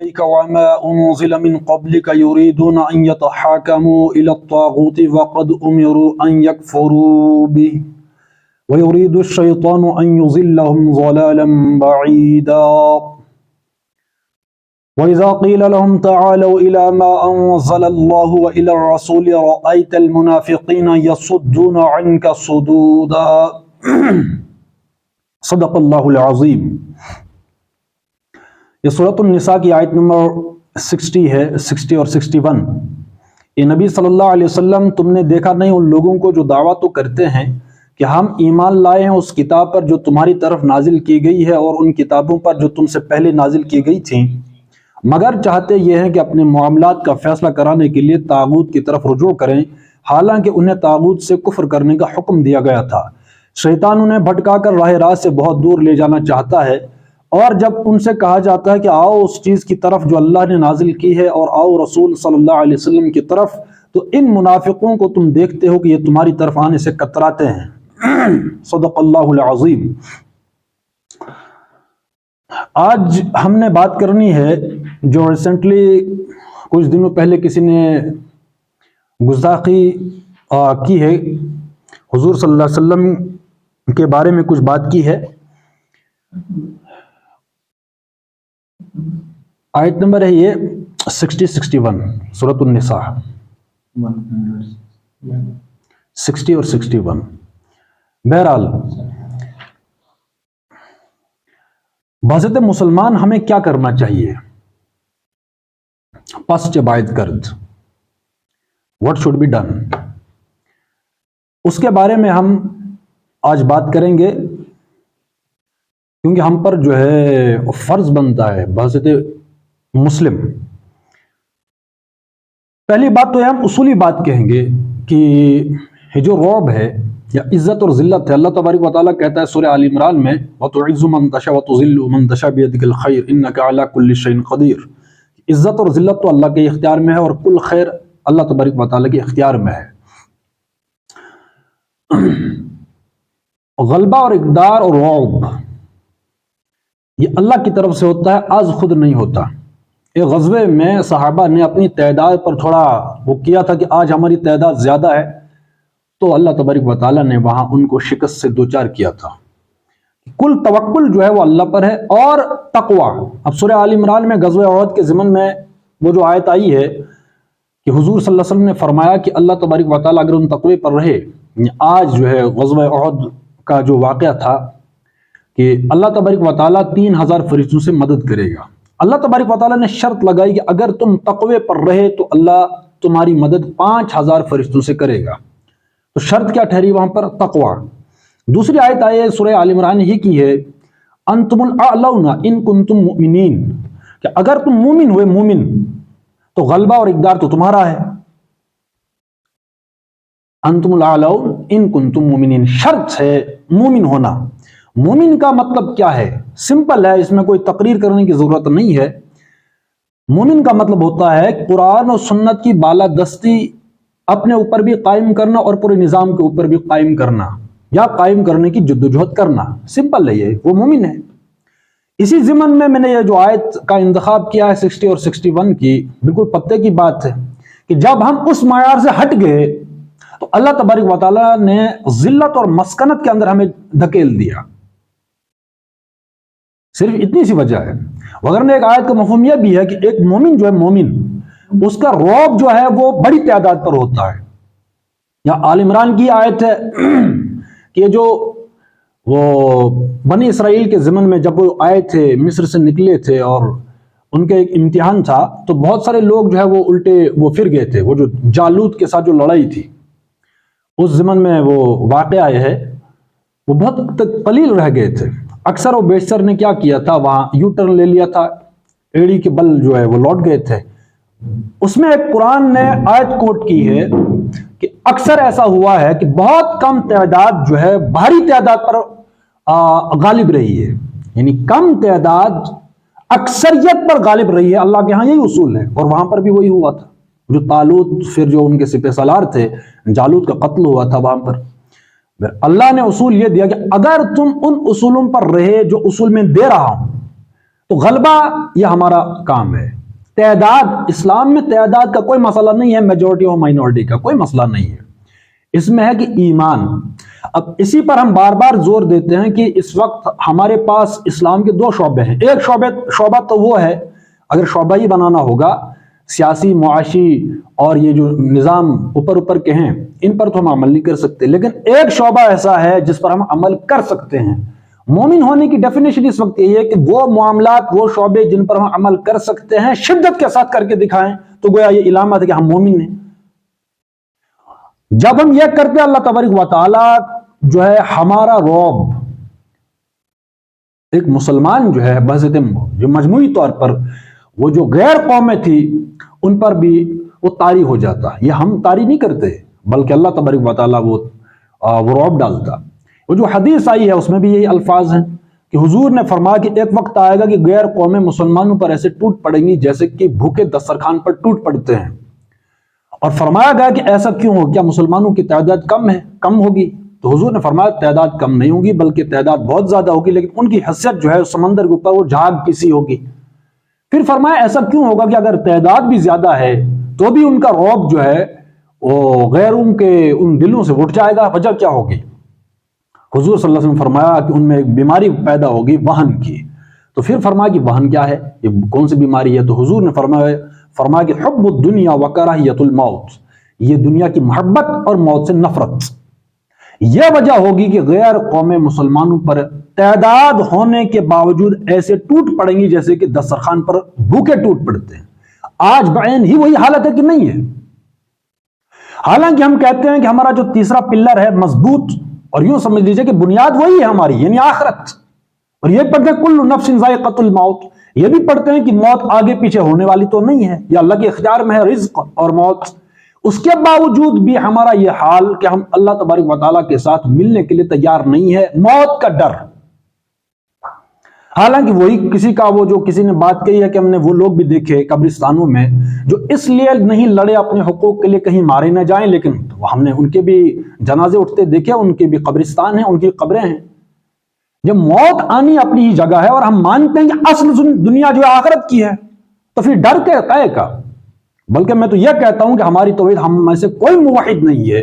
وما أنزل من قبلك يريدون أن يتحاكموا إلى الطاغوت وقد أمروا أن يكفروا به ويريد الشيطان أن يضلهم ضلالا بعيدا وإذا قيل لهم تعالوا إلى ما أنزل الله وإلى الرسول رأيت المنافقين يصدون عنك صدودا صدق اللہ العظیم۔ یہ سورۃ النساء کی آیت نمبر 60 ہے، 60 اور 61۔ یہ نبی صلی اللہ علیہ وسلم، تم نے دیکھا نہیں ان لوگوں کو جو دعویٰ تو کرتے ہیں کہ ہم ایمان لائے ہیں اس کتاب پر جو تمہاری طرف نازل کی گئی ہے اور ان کتابوں پر جو تم سے پہلے نازل کی گئی تھیں، مگر چاہتے یہ ہیں کہ اپنے معاملات کا فیصلہ کرانے کے لیے طاغوت کی طرف رجوع کریں، حالانکہ انہیں طاغوت سے کفر کرنے کا حکم دیا گیا تھا۔ شیطان انہیں بھٹکا کر راہ راست سے بہت دور لے جانا چاہتا ہے، اور جب ان سے کہا جاتا ہے کہ آؤ اس چیز کی طرف جو اللہ نے نازل کی ہے اور آؤ رسول صلی اللہ علیہ وسلم کی طرف، تو ان منافقوں کو تم دیکھتے ہو کہ یہ تمہاری طرف آنے سے کتراتے ہیں۔ صدق اللہ العظیم۔ آج ہم نے بات کرنی ہے جو ریسنٹلی کچھ دنوں پہلے کسی نے گستاخی کی ہے، حضور صلی اللہ علیہ وسلم کے بارے میں کچھ بات کی ہے۔ آیت نمبر ہے یہ 60-61 سورۃ النساء، 60 اور 61۔ بہرحال بحثت مسلمان ہمیں کیا کرنا چاہیے؟ پس چه باید کرد، what should be done، اس کے بارے میں ہم آج بات کریں گے، کیونکہ ہم پر جو ہے فرض بنتا ہے بحثت مسلم۔ پہلی بات تو ہے ہم اصولی بات کہیں گے کہ یہ جو رعب ہے یا عزت اور ذلت ہے، اللہ تبارک و تعالیٰ کہتا ہے سورہ آل عمران میں وَتُعِزُّ مَن تَشَاءُ وَتُذِلُّ مَن تَشَاءُ بِيَدِكَ الْخَيْرُ إِنَّكَ عَلَى كُلِّ شَيْءٍ قَدِيرٌ۔ عزت اور ذلت تو اللہ کے اختیار میں ہے اور کل خیر اللہ تبارک و تعالیٰ کے اختیار میں ہے۔ غلبہ اور اقدار اور رعب یہ اللہ کی طرف سے ہوتا ہے، آج خود نہیں ہوتا۔ ایک غزوے میں صحابہ نے اپنی تعداد پر تھوڑا وہ کیا تھا کہ آج ہماری تعداد زیادہ ہے، تو اللہ تبارک و تعالیٰ نے وہاں ان کو شکست سے دوچار کیا تھا۔ کل توکل جو ہے وہ اللہ پر ہے اور تقوی۔ اب سورہ آل عمران میں غزوہ احد کے ضمن میں وہ جو آیت آئی ہے کہ حضور صلی اللہ علیہ وسلم نے فرمایا کہ اللہ تبارک و تعالیٰ اگر ان تقوی پر رہے، آج جو ہے غزوہ احد کا جو واقعہ تھا کہ اللہ تبارک و تعالیٰ 3000 فرشتوں سے مدد کرے گا۔ اللہ تبارک و تعالیٰ نے شرط لگائی کہ اگر تم تقوی پر رہے تو اللہ تمہاری مدد 5000 فرشتوں سے کرے گا۔ تو شرط کیا ٹھہری وہاں پر؟ تقوی۔ دوسری آیت آئی ہے سورہ آل عمران ہی کی ہے انتم الاعلون ان کنتم مؤمنین، کہ اگر تم مومن ہوئے، مومن تو غلبہ اور اقدار تو تمہارا ہے۔ انتم الاعلون ان کنتم مؤمنین، شرط ہے مومن ہونا۔ مومن کا مطلب کیا ہے؟ سمپل ہے، اس میں کوئی تقریر کرنے کی ضرورت نہیں ہے۔ مومن کا مطلب ہوتا ہے قرآن اور سنت کی بالادستی اپنے اوپر بھی قائم کرنا اور پورے نظام کے اوپر بھی قائم کرنا یا قائم کرنے کی جدوجہد کرنا، سمپل ہے، یہ وہ مومن ہے۔ اسی ضمن میں نے یہ جو آیت کا انتخاب کیا ہے 60 اور 61 کی، بالکل پتے کی بات ہے کہ جب ہم اس معیار سے ہٹ گئے تو اللہ تبارک و تعالیٰ نے ذلت اور مسکنت کے اندر ہمیں دھکیل دیا۔ صرف اتنی سی وجہ ہے، وگرنہ ایک آیت کا مفہوم یہ بھی ہے کہ ایک مومن جو ہے، مومن اس کا رعب جو ہے وہ بڑی تعداد پر ہوتا ہے۔ یا آل عمران کی آیت ہے کہ یہ جو وہ بنی اسرائیل کے ضمن میں جب وہ آئے تھے، مصر سے نکلے تھے اور ان کا ایک امتحان تھا، تو بہت سارے لوگ جو ہے وہ الٹے وہ پھر گئے تھے۔ وہ جو جالوت کے ساتھ جو لڑائی تھی اس ضمن میں وہ واقعہ ہے، وہ بہت قلیل رہ گئے تھے۔ اکثر و بیشتر نے کیا کیا تھا، وہاں یو ٹرن لے لیا تھا، ایڑی کے بل جو ہے وہ لوٹ گئے تھے۔ اس میں ایک قرآن نے آیت کوٹ کی ہے کہ اکثر ایسا ہوا ہے کہ بہت کم تعداد جو ہے بھاری تعداد پر غالب رہی ہے، یعنی کم تعداد اکثریت پر غالب رہی ہے۔ اللہ کے ہاں یہی اصول ہے، اور وہاں پر بھی وہی ہوا تھا۔ جو طالوت پھر جو ان کے سپہ سالار تھے، جالوت کا قتل ہوا تھا وہاں پر۔ اللہ نے اصول یہ دیا کہ اگر تم ان اصولوں پر رہے جو اصول میں دے رہا ہوں، تو غلبہ یہ ہمارا کام ہے. تعداد، اسلام میں تعداد کا کوئی مسئلہ نہیں ہے، میجورٹی اور مائنورٹی کا کوئی مسئلہ نہیں ہے، اس میں ہے کہ ایمان. اب اسی پر ہم بار بار زور دیتے ہیں کہ اس وقت ہمارے پاس اسلام کے دو شعبے ہیں. ایک شعبہ تو وہ ہے، اگر شعبہ ہی بنانا ہوگا سیاسی، معاشی اور یہ جو نظام اوپر کے ہیں ان پر تو ہم عمل نہیں کر سکتے، لیکن ایک شعبہ ایسا ہے جس پر ہم عمل کر سکتے ہیں. مومن ہونے کی ڈیفینیشن اس وقت یہ ہے کہ وہ معاملات، وہ شعبے جن پر ہم عمل کر سکتے ہیں شدت کے ساتھ کر کے دکھائیں تو گویا یہ علامت ہے کہ ہم مومن ہیں. جب ہم یہ کرتے ہیں اللہ تبارک و تعالی جو ہے ہمارا رعب، ایک مسلمان جو ہے بحث جو مجموعی طور پر وہ جو غیر قومیں تھی ان پر بھی وہ طاری ہو جاتا. یہ ہم طاری نہیں کرتے بلکہ اللہ تبارک و تعالی وہ رعب ڈالتا. وہ جو حدیث آئی ہے اس میں بھی یہی الفاظ ہیں کہ حضور نے فرمایا کہ ایک وقت آئے گا کہ غیر قومیں مسلمانوں پر ایسے ٹوٹ پڑیں گی جیسے کہ بھوکے دسترخوان پر ٹوٹ پڑتے ہیں. اور فرمایا گیا کہ ایسا کیوں ہو، کیا مسلمانوں کی تعداد کم ہوگی؟ تو حضور نے فرمایا تعداد کم نہیں ہوگی بلکہ تعداد بہت زیادہ ہوگی، لیکن ان کی حیثیت جو ہے سمندر کے اوپر وہ جھاگ کسی ہوگی. پھر فرمایا ایسا کیوں ہوگا کہ اگر تعداد بھی زیادہ ہے تو بھی ان کا رعب جو ہے وہ غیروں کے ان دلوں سے اٹھ جائے گا. وجہ کیا ہوگی؟ حضور صلی اللہ علیہ وسلم فرمایا کہ ان میں ایک بیماری پیدا ہوگی وہن کی. تو پھر فرمایا کہ وہن کیا ہے، یہ کون سی بیماری ہے؟ تو حضور نے فرمایا کہ حب الدنیا وکراہیت الموت، یہ دنیا کی محبت اور موت سے نفرت. یہ وجہ ہوگی کہ غیر قوم مسلمانوں پر تعداد ہونے کے باوجود ایسے ٹوٹ پڑیں گی جیسے کہ دسترخوان پر بھوکے ٹوٹ پڑتے ہیں. آج بعین ہی وہی حالت ہے کہ نہیں ہے؟ حالانکہ ہم کہتے ہیں کہ ہمارا جو تیسرا پلر ہے مضبوط، اور یوں سمجھ لیجئے کہ بنیاد وہی ہے ہماری، یعنی آخرت. اور یہ پڑھتے ہیں کل نفس ذائقۃ الموت، یہ بھی پڑھتے ہیں کہ موت آگے پیچھے ہونے والی تو نہیں ہے، یہ اللہ کے اختیار میں ہے رزق اور موت. اس کے باوجود بھی ہمارا یہ حال کہ ہم اللہ تبارک و تعالیٰ کے ساتھ ملنے کے لیے تیار نہیں ہے، موت کا ڈر. حالانکہ وہی کسی کا وہ جو کسی نے بات کہی ہے کہ ہم نے وہ لوگ بھی دیکھے قبرستانوں میں جو اس لیے نہیں لڑے اپنے حقوق کے لیے کہیں مارے نہ جائیں، لیکن ہم نے ان کے بھی جنازے اٹھتے دیکھے، ان کے بھی قبرستان ہیں، ان کی قبریں ہیں. جب موت آنی اپنی ہی جگہ ہے اور ہم مانتے ہیں کہ اصل دنیا جو آخرت کی ہے، تو پھر ڈر کے قے کا. بلکہ میں تو یہ کہتا ہوں کہ ہماری توحید ہم میں سے کوئی موحد نہیں ہے،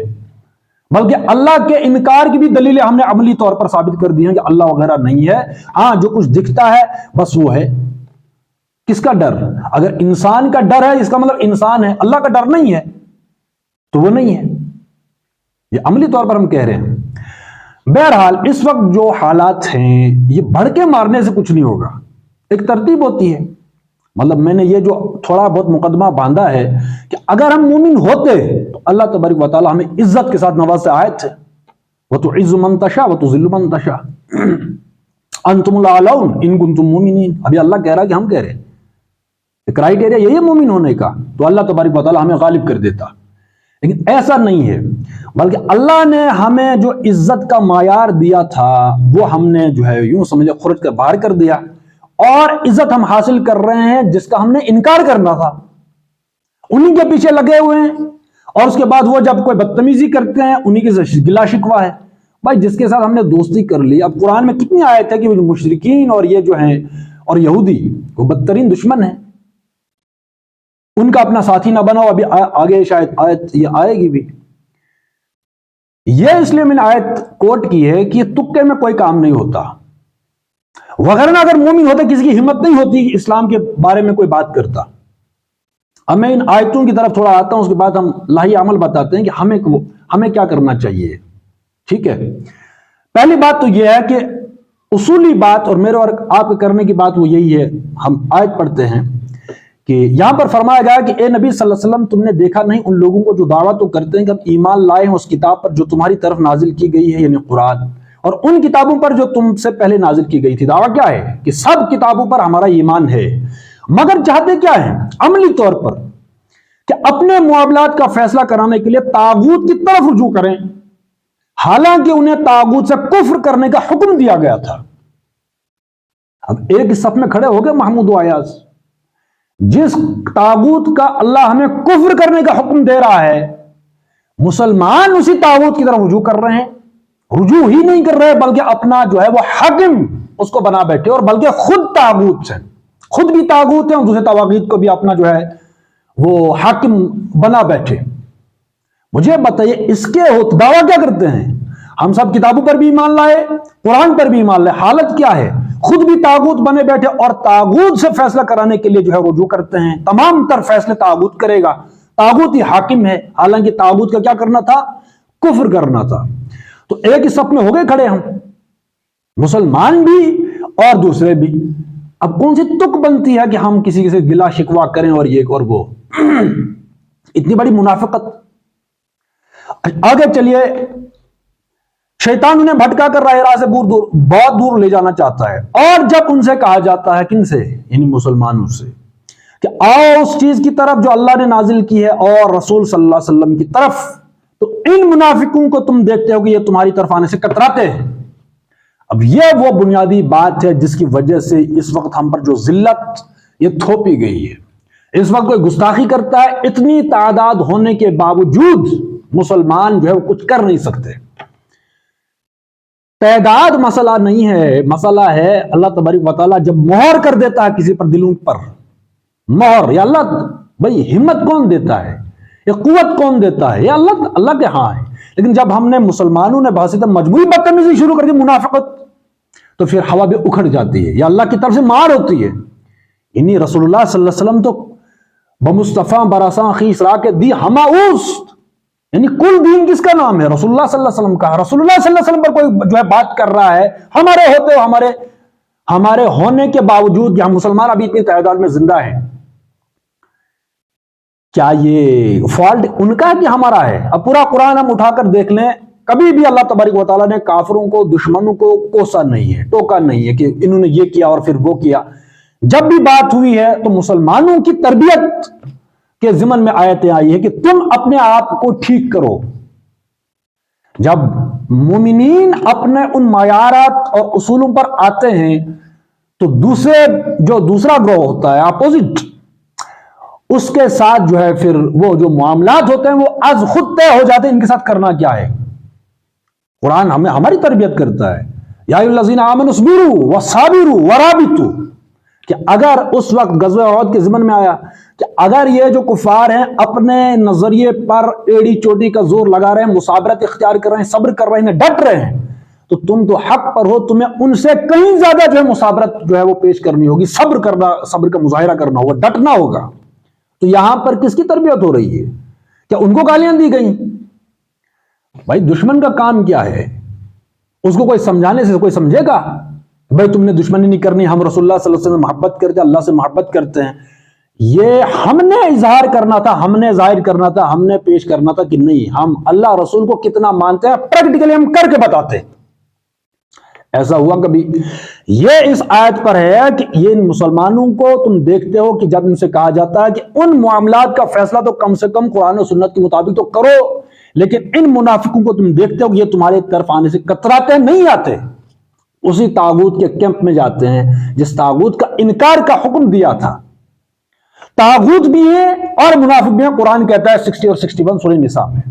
بلکہ اللہ کے انکار کی بھی دلیلیں ہم نے عملی طور پر ثابت کر دی ہیں کہ اللہ وغیرہ نہیں ہے. ہاں جو کچھ دکھتا ہے بس وہ ہے. کس کا ڈر؟ اگر انسان کا ڈر ہے اس کا مطلب انسان ہے، اللہ کا ڈر نہیں ہے تو وہ نہیں ہے. یہ عملی طور پر ہم کہہ رہے ہیں. بہرحال اس وقت جو حالات ہیں یہ بڑھ کے مارنے سے کچھ نہیں ہوگا، ایک ترتیب ہوتی ہے. مطلب میں نے یہ جو تھوڑا بہت مقدمہ باندھا ہے کہ اگر ہم مومن ہوتے تو اللہ تبارک و تعالی ہمیں عزت کے ساتھ نوازتے. آیت ہے وَتُعِزُّ مَن تَشَاءُ وَتُذِلُّ مَن تَشَاءُ أَنْتُمُ الْأَعْلَوْنَ إِن كُنتُم مُؤْمِنِينَ. ابھی اللہ کہہ رہا ہے کہ ہم کہہ رہے ہیں کرائیٹیریا یہی ہے مومن ہونے کا، تو اللہ تبارک و تعالی ہمیں غالب کر دیتا. لیکن ایسا نہیں ہے، بلکہ اللہ نے ہمیں جو عزت کا معیار دیا تھا وہ ہم نے جو ہے یوں سمجھے خرج کر باہر کر دیا، اور عزت ہم حاصل کر رہے ہیں جس کا ہم نے انکار کرنا تھا. انہی کے پیچھے لگے ہوئے ہیں، اور اس کے بعد وہ جب کوئی بدتمیزی کرتے ہیں انہی کے سے گلا شکوا ہے. بھائی جس کے ساتھ ہم نے دوستی کر لی، اب قرآن میں کتنی آیت ہے کہ وہ مشرکین اور یہ جو ہیں اور یہودی وہ بدترین دشمن ہیں، ان کا اپنا ساتھی نہ بناؤ. ابھی آگے شاید آیت یہ آئے گی بھی. یہ اس لیے میں نے آیت کوٹ کی ہے کہ یہ تکے میں کوئی کام نہیں ہوتا، وغیرہ اگر مومن ہوتے کسی کی ہمت نہیں ہوتی کہ اسلام کے بارے میں کوئی بات کرتا. اب میں ان آیتوں کی طرف تھوڑا آتا ہوں، اس کے بعد ہم لاہی عمل بتاتے ہیں کہ ہمیں کیا کرنا چاہیے. ٹھیک ہے، پہلی بات تو یہ ہے کہ اصولی بات اور میرے اور آپ کے کرنے کی بات وہ یہی ہے. ہم آیت پڑھتے ہیں کہ یہاں پر فرمایا گیا کہ اے نبی صلی اللہ علیہ وسلم تم نے دیکھا نہیں ان لوگوں کو جو دعویٰ تو کرتے ہیں کہ ہم ایمان لائے ہیں اس کتاب پر جو تمہاری طرف نازل کی گئی ہے، یعنی قرآن، اور ان کتابوں پر جو تم سے پہلے نازل کی گئی تھی. دعویٰ کیا ہے کہ سب کتابوں پر ہمارا ایمان ہے، مگر چاہتے کیا ہیں عملی طور پر کہ اپنے معاملات کا فیصلہ کرانے کے لیے طاغوت کی طرف رجوع کریں، حالانکہ انہیں طاغوت سے کفر کرنے کا حکم دیا گیا تھا. اب ایک صف میں کھڑے ہو گئے محمود و ایاز. جس طاغوت کا اللہ ہمیں کفر کرنے کا حکم دے رہا ہے، مسلمان اسی طاغوت کی طرف رجوع کر رہے ہیں. رجوع ہی نہیں کر رہے بلکہ اپنا جو ہے وہ حاکم اس کو بنا بیٹھے، اور بلکہ خود طاغوت سے خود بھی طاغوت ہیں اور دوسرے طواغیت کو بھی اپنا جو ہے وہ حاکم بنا بیٹھے. مجھے بتائیے اس کے دعویٰ کیا کرتے ہیں؟ ہم سب کتابوں پر بھی ایمان لائے، قرآن پر بھی ایمان لائے، حالت کیا ہے؟ خود بھی طاغوت بنے بیٹھے اور طاغوت سے فیصلہ کرانے کے لیے جو ہے رجوع کرتے ہیں. تمام تر فیصلے طاغوت کرے گا، طاغوت ہی حاکم ہے، حالانکہ طاغوت کا کیا کرنا تھا؟ کفر کرنا تھا. تو ایک ہی صف میں ہو گئے کھڑے ہم، مسلمان بھی اور دوسرے بھی. اب کون سی تک بنتی ہے کہ ہم کسی سے گلا شکوا کریں اور یہ اور وہ؟ اتنی بڑی منافقت. آگے چلیے، شیطان انہیں بھٹکا کر راہ سے بہت دور لے جانا چاہتا ہے. اور جب ان سے کہا جاتا ہے، کن سے؟ یعنی مسلمانوں سے، کہ آؤ اس چیز کی طرف جو اللہ نے نازل کی ہے اور رسول صلی اللہ علیہ وسلم کی طرف، تو ان منافقوں کو تم دیکھتے ہو کہ یہ تمہاری طرف آنے سے کتراتے ہیں. اب یہ وہ بنیادی بات ہے جس کی وجہ سے اس وقت ہم پر جو ذلت یہ تھوپی گئی ہے. اس وقت کوئی گستاخی کرتا ہے، اتنی تعداد ہونے کے باوجود مسلمان جو ہے وہ کچھ کر نہیں سکتے. تعداد مسئلہ نہیں ہے، مسئلہ ہے اللہ تبارک و تعالیٰ جب مہر کر دیتا ہے کسی پر دلوں پر، مہر، یا اللہ بھائی ہمت کون دیتا ہے، یہ قوت کون دیتا ہے؟ یہ اللہ کے ہاں ہے. لیکن جب ہم نے مسلمانوں نے بحث مجموعی بدتمیزی شروع کر دی، منافقت، تو پھر ہوا بھی اکھڑ جاتی ہے، یا اللہ کی طرف سے مار ہوتی ہے. یعنی رسول اللہ صلی اللہ علیہ وسلم تو بمصطفیٰ براساں خیس را کے دی ہما اوست، یعنی کل دین کس کا نام ہے؟ رسول اللہ صلی اللہ علیہ وسلم کا. رسول اللہ صلی اللہ علیہ وسلم پر کوئی جو ہے بات کر رہا ہے، ہمارے ہوتے ہو، ہمارے ہونے کے باوجود کہ ہم مسلمان ابھی اتنی تعداد میں زندہ ہیں، کیا یہ فالٹ ان کا ہے کہ ہمارا ہے؟ اب پورا قرآن ہم اٹھا کر دیکھ لیں، کبھی بھی اللہ تبارک و تعالیٰ نے کافروں کو، دشمنوں کو کوسا نہیں ہے، ٹوکا نہیں ہے کہ انہوں نے یہ کیا اور پھر وہ کیا. جب بھی بات ہوئی ہے تو مسلمانوں کی تربیت کے ضمن میں آیتیں آئی ہے کہ تم اپنے آپ کو ٹھیک کرو. جب مومنین اپنے ان معیارات اور اصولوں پر آتے ہیں تو دوسرا گروہ ہوتا ہے اپوزٹ، اس کے ساتھ جو ہے پھر وہ جو معاملات ہوتے ہیں وہ از خود طے ہو جاتے ہیں ان کے ساتھ کرنا کیا ہے. قرآن ہماری تربیت کرتا ہے، یا ایھا الذین آمنوا اصبروا وصابروا ورابطوا، کہ اگر اس وقت غزوہ احد کے ضمن میں آیا کہ اگر یہ جو کفار ہیں اپنے نظریے پر ایڑی چوٹی کا زور لگا رہے ہیں، مصابرت اختیار کر رہے ہیں، صبر کر رہے ہیں، ڈٹ رہے ہیں، تو تم تو حق پر ہو، تمہیں ان سے کہیں زیادہ جو ہے مصابرت جو ہے وہ پیش کرنی ہوگی، صبر کا مظاہرہ کرنا ہوگا، ڈٹنا ہوگا. تو یہاں پر کس کی تربیت ہو رہی ہے؟ کیا ان کو گالیاں دی گئیں؟ بھائی دشمن کا کام کیا ہے؟ اس کو کوئی سمجھانے سے کوئی سمجھے گا؟ بھائی تم نے دشمنی نہیں کرنی، ہم رسول اللہ صلی اللہ علیہ وسلم محبت کرتے ہیں، اللہ سے محبت کرتے ہیں. یہ ہم نے اظہار کرنا تھا، ہم نے ظاہر کرنا تھا، ہم نے پیش کرنا تھا کہ نہیں ہم اللہ رسول کو کتنا مانتے ہیں، پریکٹیکلی ہم کر کے بتاتے. ایسا ہوا کبھی؟ یہ اس آیت پر ہے کہ یہ مسلمانوں کو تم دیکھتے ہو کہ جب ان سے کہا جاتا ہے کہ ان معاملات کا فیصلہ تو کم سے کم قرآن و سنت کے مطابق تو کرو، لیکن ان منافقوں کو تم دیکھتے ہو کہ یہ تمہارے طرف آنے سے کتراتے نہیں آتے، اسی طاغوت کے کیمپ میں جاتے ہیں جس طاغوت کا انکار کا حکم دیا تھا. طاغوت بھی ہے اور منافق بھی ہیں. قرآن کہتا ہے 60 اور 61 سورہ نساء میں.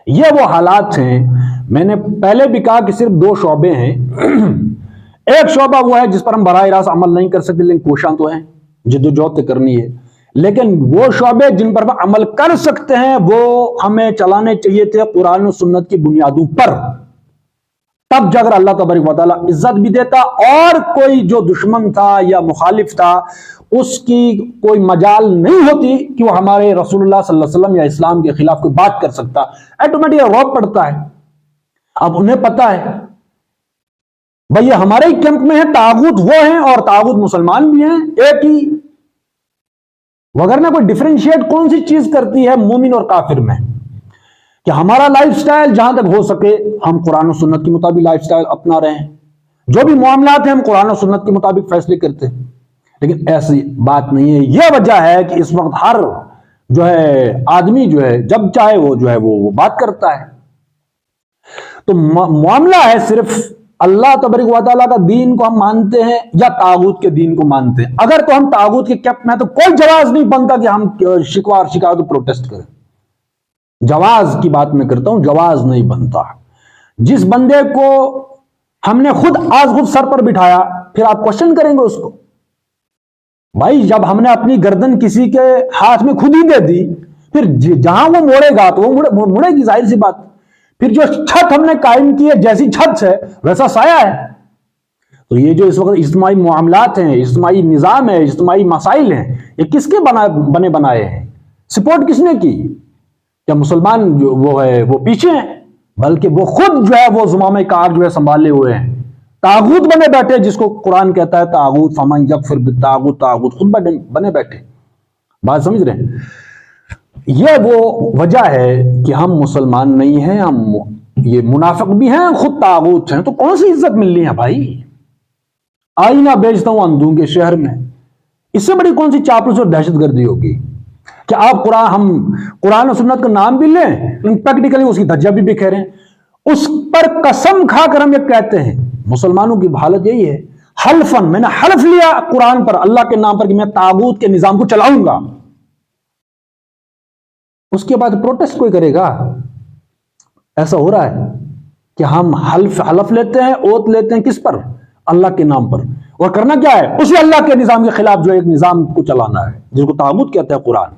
یہ وہ حالات ہیں. میں نے پہلے بھی کہا کہ صرف 2 شعبے ہیں. ایک شعبہ وہ ہے جس پر ہم براہ راست عمل نہیں کر سکتے، لیکن کوشاں تو ہیں، جدوجہد کرنی ہے. لیکن وہ شعبے جن پر ہم عمل کر سکتے ہیں وہ ہمیں چلانے چاہیے تھے قرآن و سنت کی بنیادوں پر. تب جا کر اللہ تبارک و تعالیٰ عزت بھی دیتا، اور کوئی جو دشمن تھا یا مخالف تھا اس کی کوئی مجال نہیں ہوتی کہ وہ ہمارے رسول اللہ صلی اللہ علیہ وسلم یا اسلام کے خلاف کوئی بات کر سکتا. ایٹومیٹک روب پڑتا ہے. اب انہیں پتا ہے بھئی یہ ہمارے ہی کیمپ میں ہے، طاغوت وہ ہیں اور طاغوت مسلمان بھی ہیں، ایک ہی، وگرنہ کوئی ڈیفرینشیٹ کون سی چیز کرتی ہے مومن اور کافر میں؟ کہ ہمارا لائف سٹائل جہاں تک ہو سکے ہم قرآن و سنت کے مطابق لائف سٹائل اپنا رہے ہیں، جو بھی معاملات ہیں ہم قرآن و سنت کے مطابق فیصلے کرتے ہیں. لیکن ایسی بات نہیں ہے. یہ وجہ ہے کہ اس وقت ہر جو ہے آدمی جو ہے جب چاہے وہ جو ہے وہ بات کرتا ہے. تو معاملہ ہے صرف اللہ تبارک و تعالیٰ کا دین کو ہم مانتے ہیں یا طاغوت کے دین کو مانتے ہیں. اگر تو ہم طاغوت کے کیمپ میں تو کوئی جواز نہیں بنتا کہ ہم شکوہ اور شکایت پروٹیسٹ کریں. جواز کی بات میں کرتا ہوں، جواز نہیں بنتا. جس بندے کو ہم نے خود سر پر بٹھایا پھر آپ کوشچن کریں گے اس کو. بھائی جب ہم نے اپنی گردن کسی کے ہاتھ میں خود ہی دے دی، پھر جہاں وہ موڑے گا تو وہ مڑے گی، ظاہر سی بات۔ پھر جو چھت ہم نے قائم کی ہے، جیسی چھت ہے ویسا سایہ ہے۔ تو یہ جو اس وقت اجتماعی معاملات ہیں، اجتماعی نظام ہے، اجتماعی مسائل ہیں، یہ کس کے بنے بنائے ہیں؟ سپورٹ کس نے کی؟ کیا مسلمان جو وہ ہے وہ پیچھے ہیں؟ بلکہ وہ خود جو ہے وہ زمامِ کار جو ہے سنبھالے ہوئے ہیں، طاغوت بنے بیٹھے، جس کو قرآن کہتا ہے طاغوت، فمن یکفر بالطاغوت، طاغوت خود بنے بیٹھے۔ بات سمجھ رہے ہیں؟ یہ وہ وجہ ہے کہ ہم مسلمان نہیں ہیں، ہم یہ منافق بھی ہیں، خود طاغوت ہیں، تو کون سی عزت ملنی ہے بھائی؟ آئینہ بیچتا ہوں اندھوں کے شہر میں، اس سے بڑی کون سی چاپلوسی اور دہشت گردی ہوگی کہ آپ ہم قرآن و سنت کا نام بھی لیں، پریکٹیکلی اس کی دھجہ بھی بکھیریں۔ اس پر قسم کھا کر ہم یہ کہتے ہیں، مسلمانوں کی حالت یہی ہے، حلفن، میں نے حلف لیا قرآن پر، اللہ کے نام پر، کہ میں طاغوت کے نظام کو چلاؤں گا۔ اس کے بعد پروٹیسٹ کوئی کرے گا؟ ایسا ہو رہا ہے کہ ہم حلف لیتے ہیں، اوت لیتے ہیں، کس پر؟ اللہ کے نام پر، اور کرنا کیا ہے؟ اسی اللہ کے نظام کے خلاف جو ایک نظام کو چلانا ہے، جس کو طاغوت کہتا ہے قرآن۔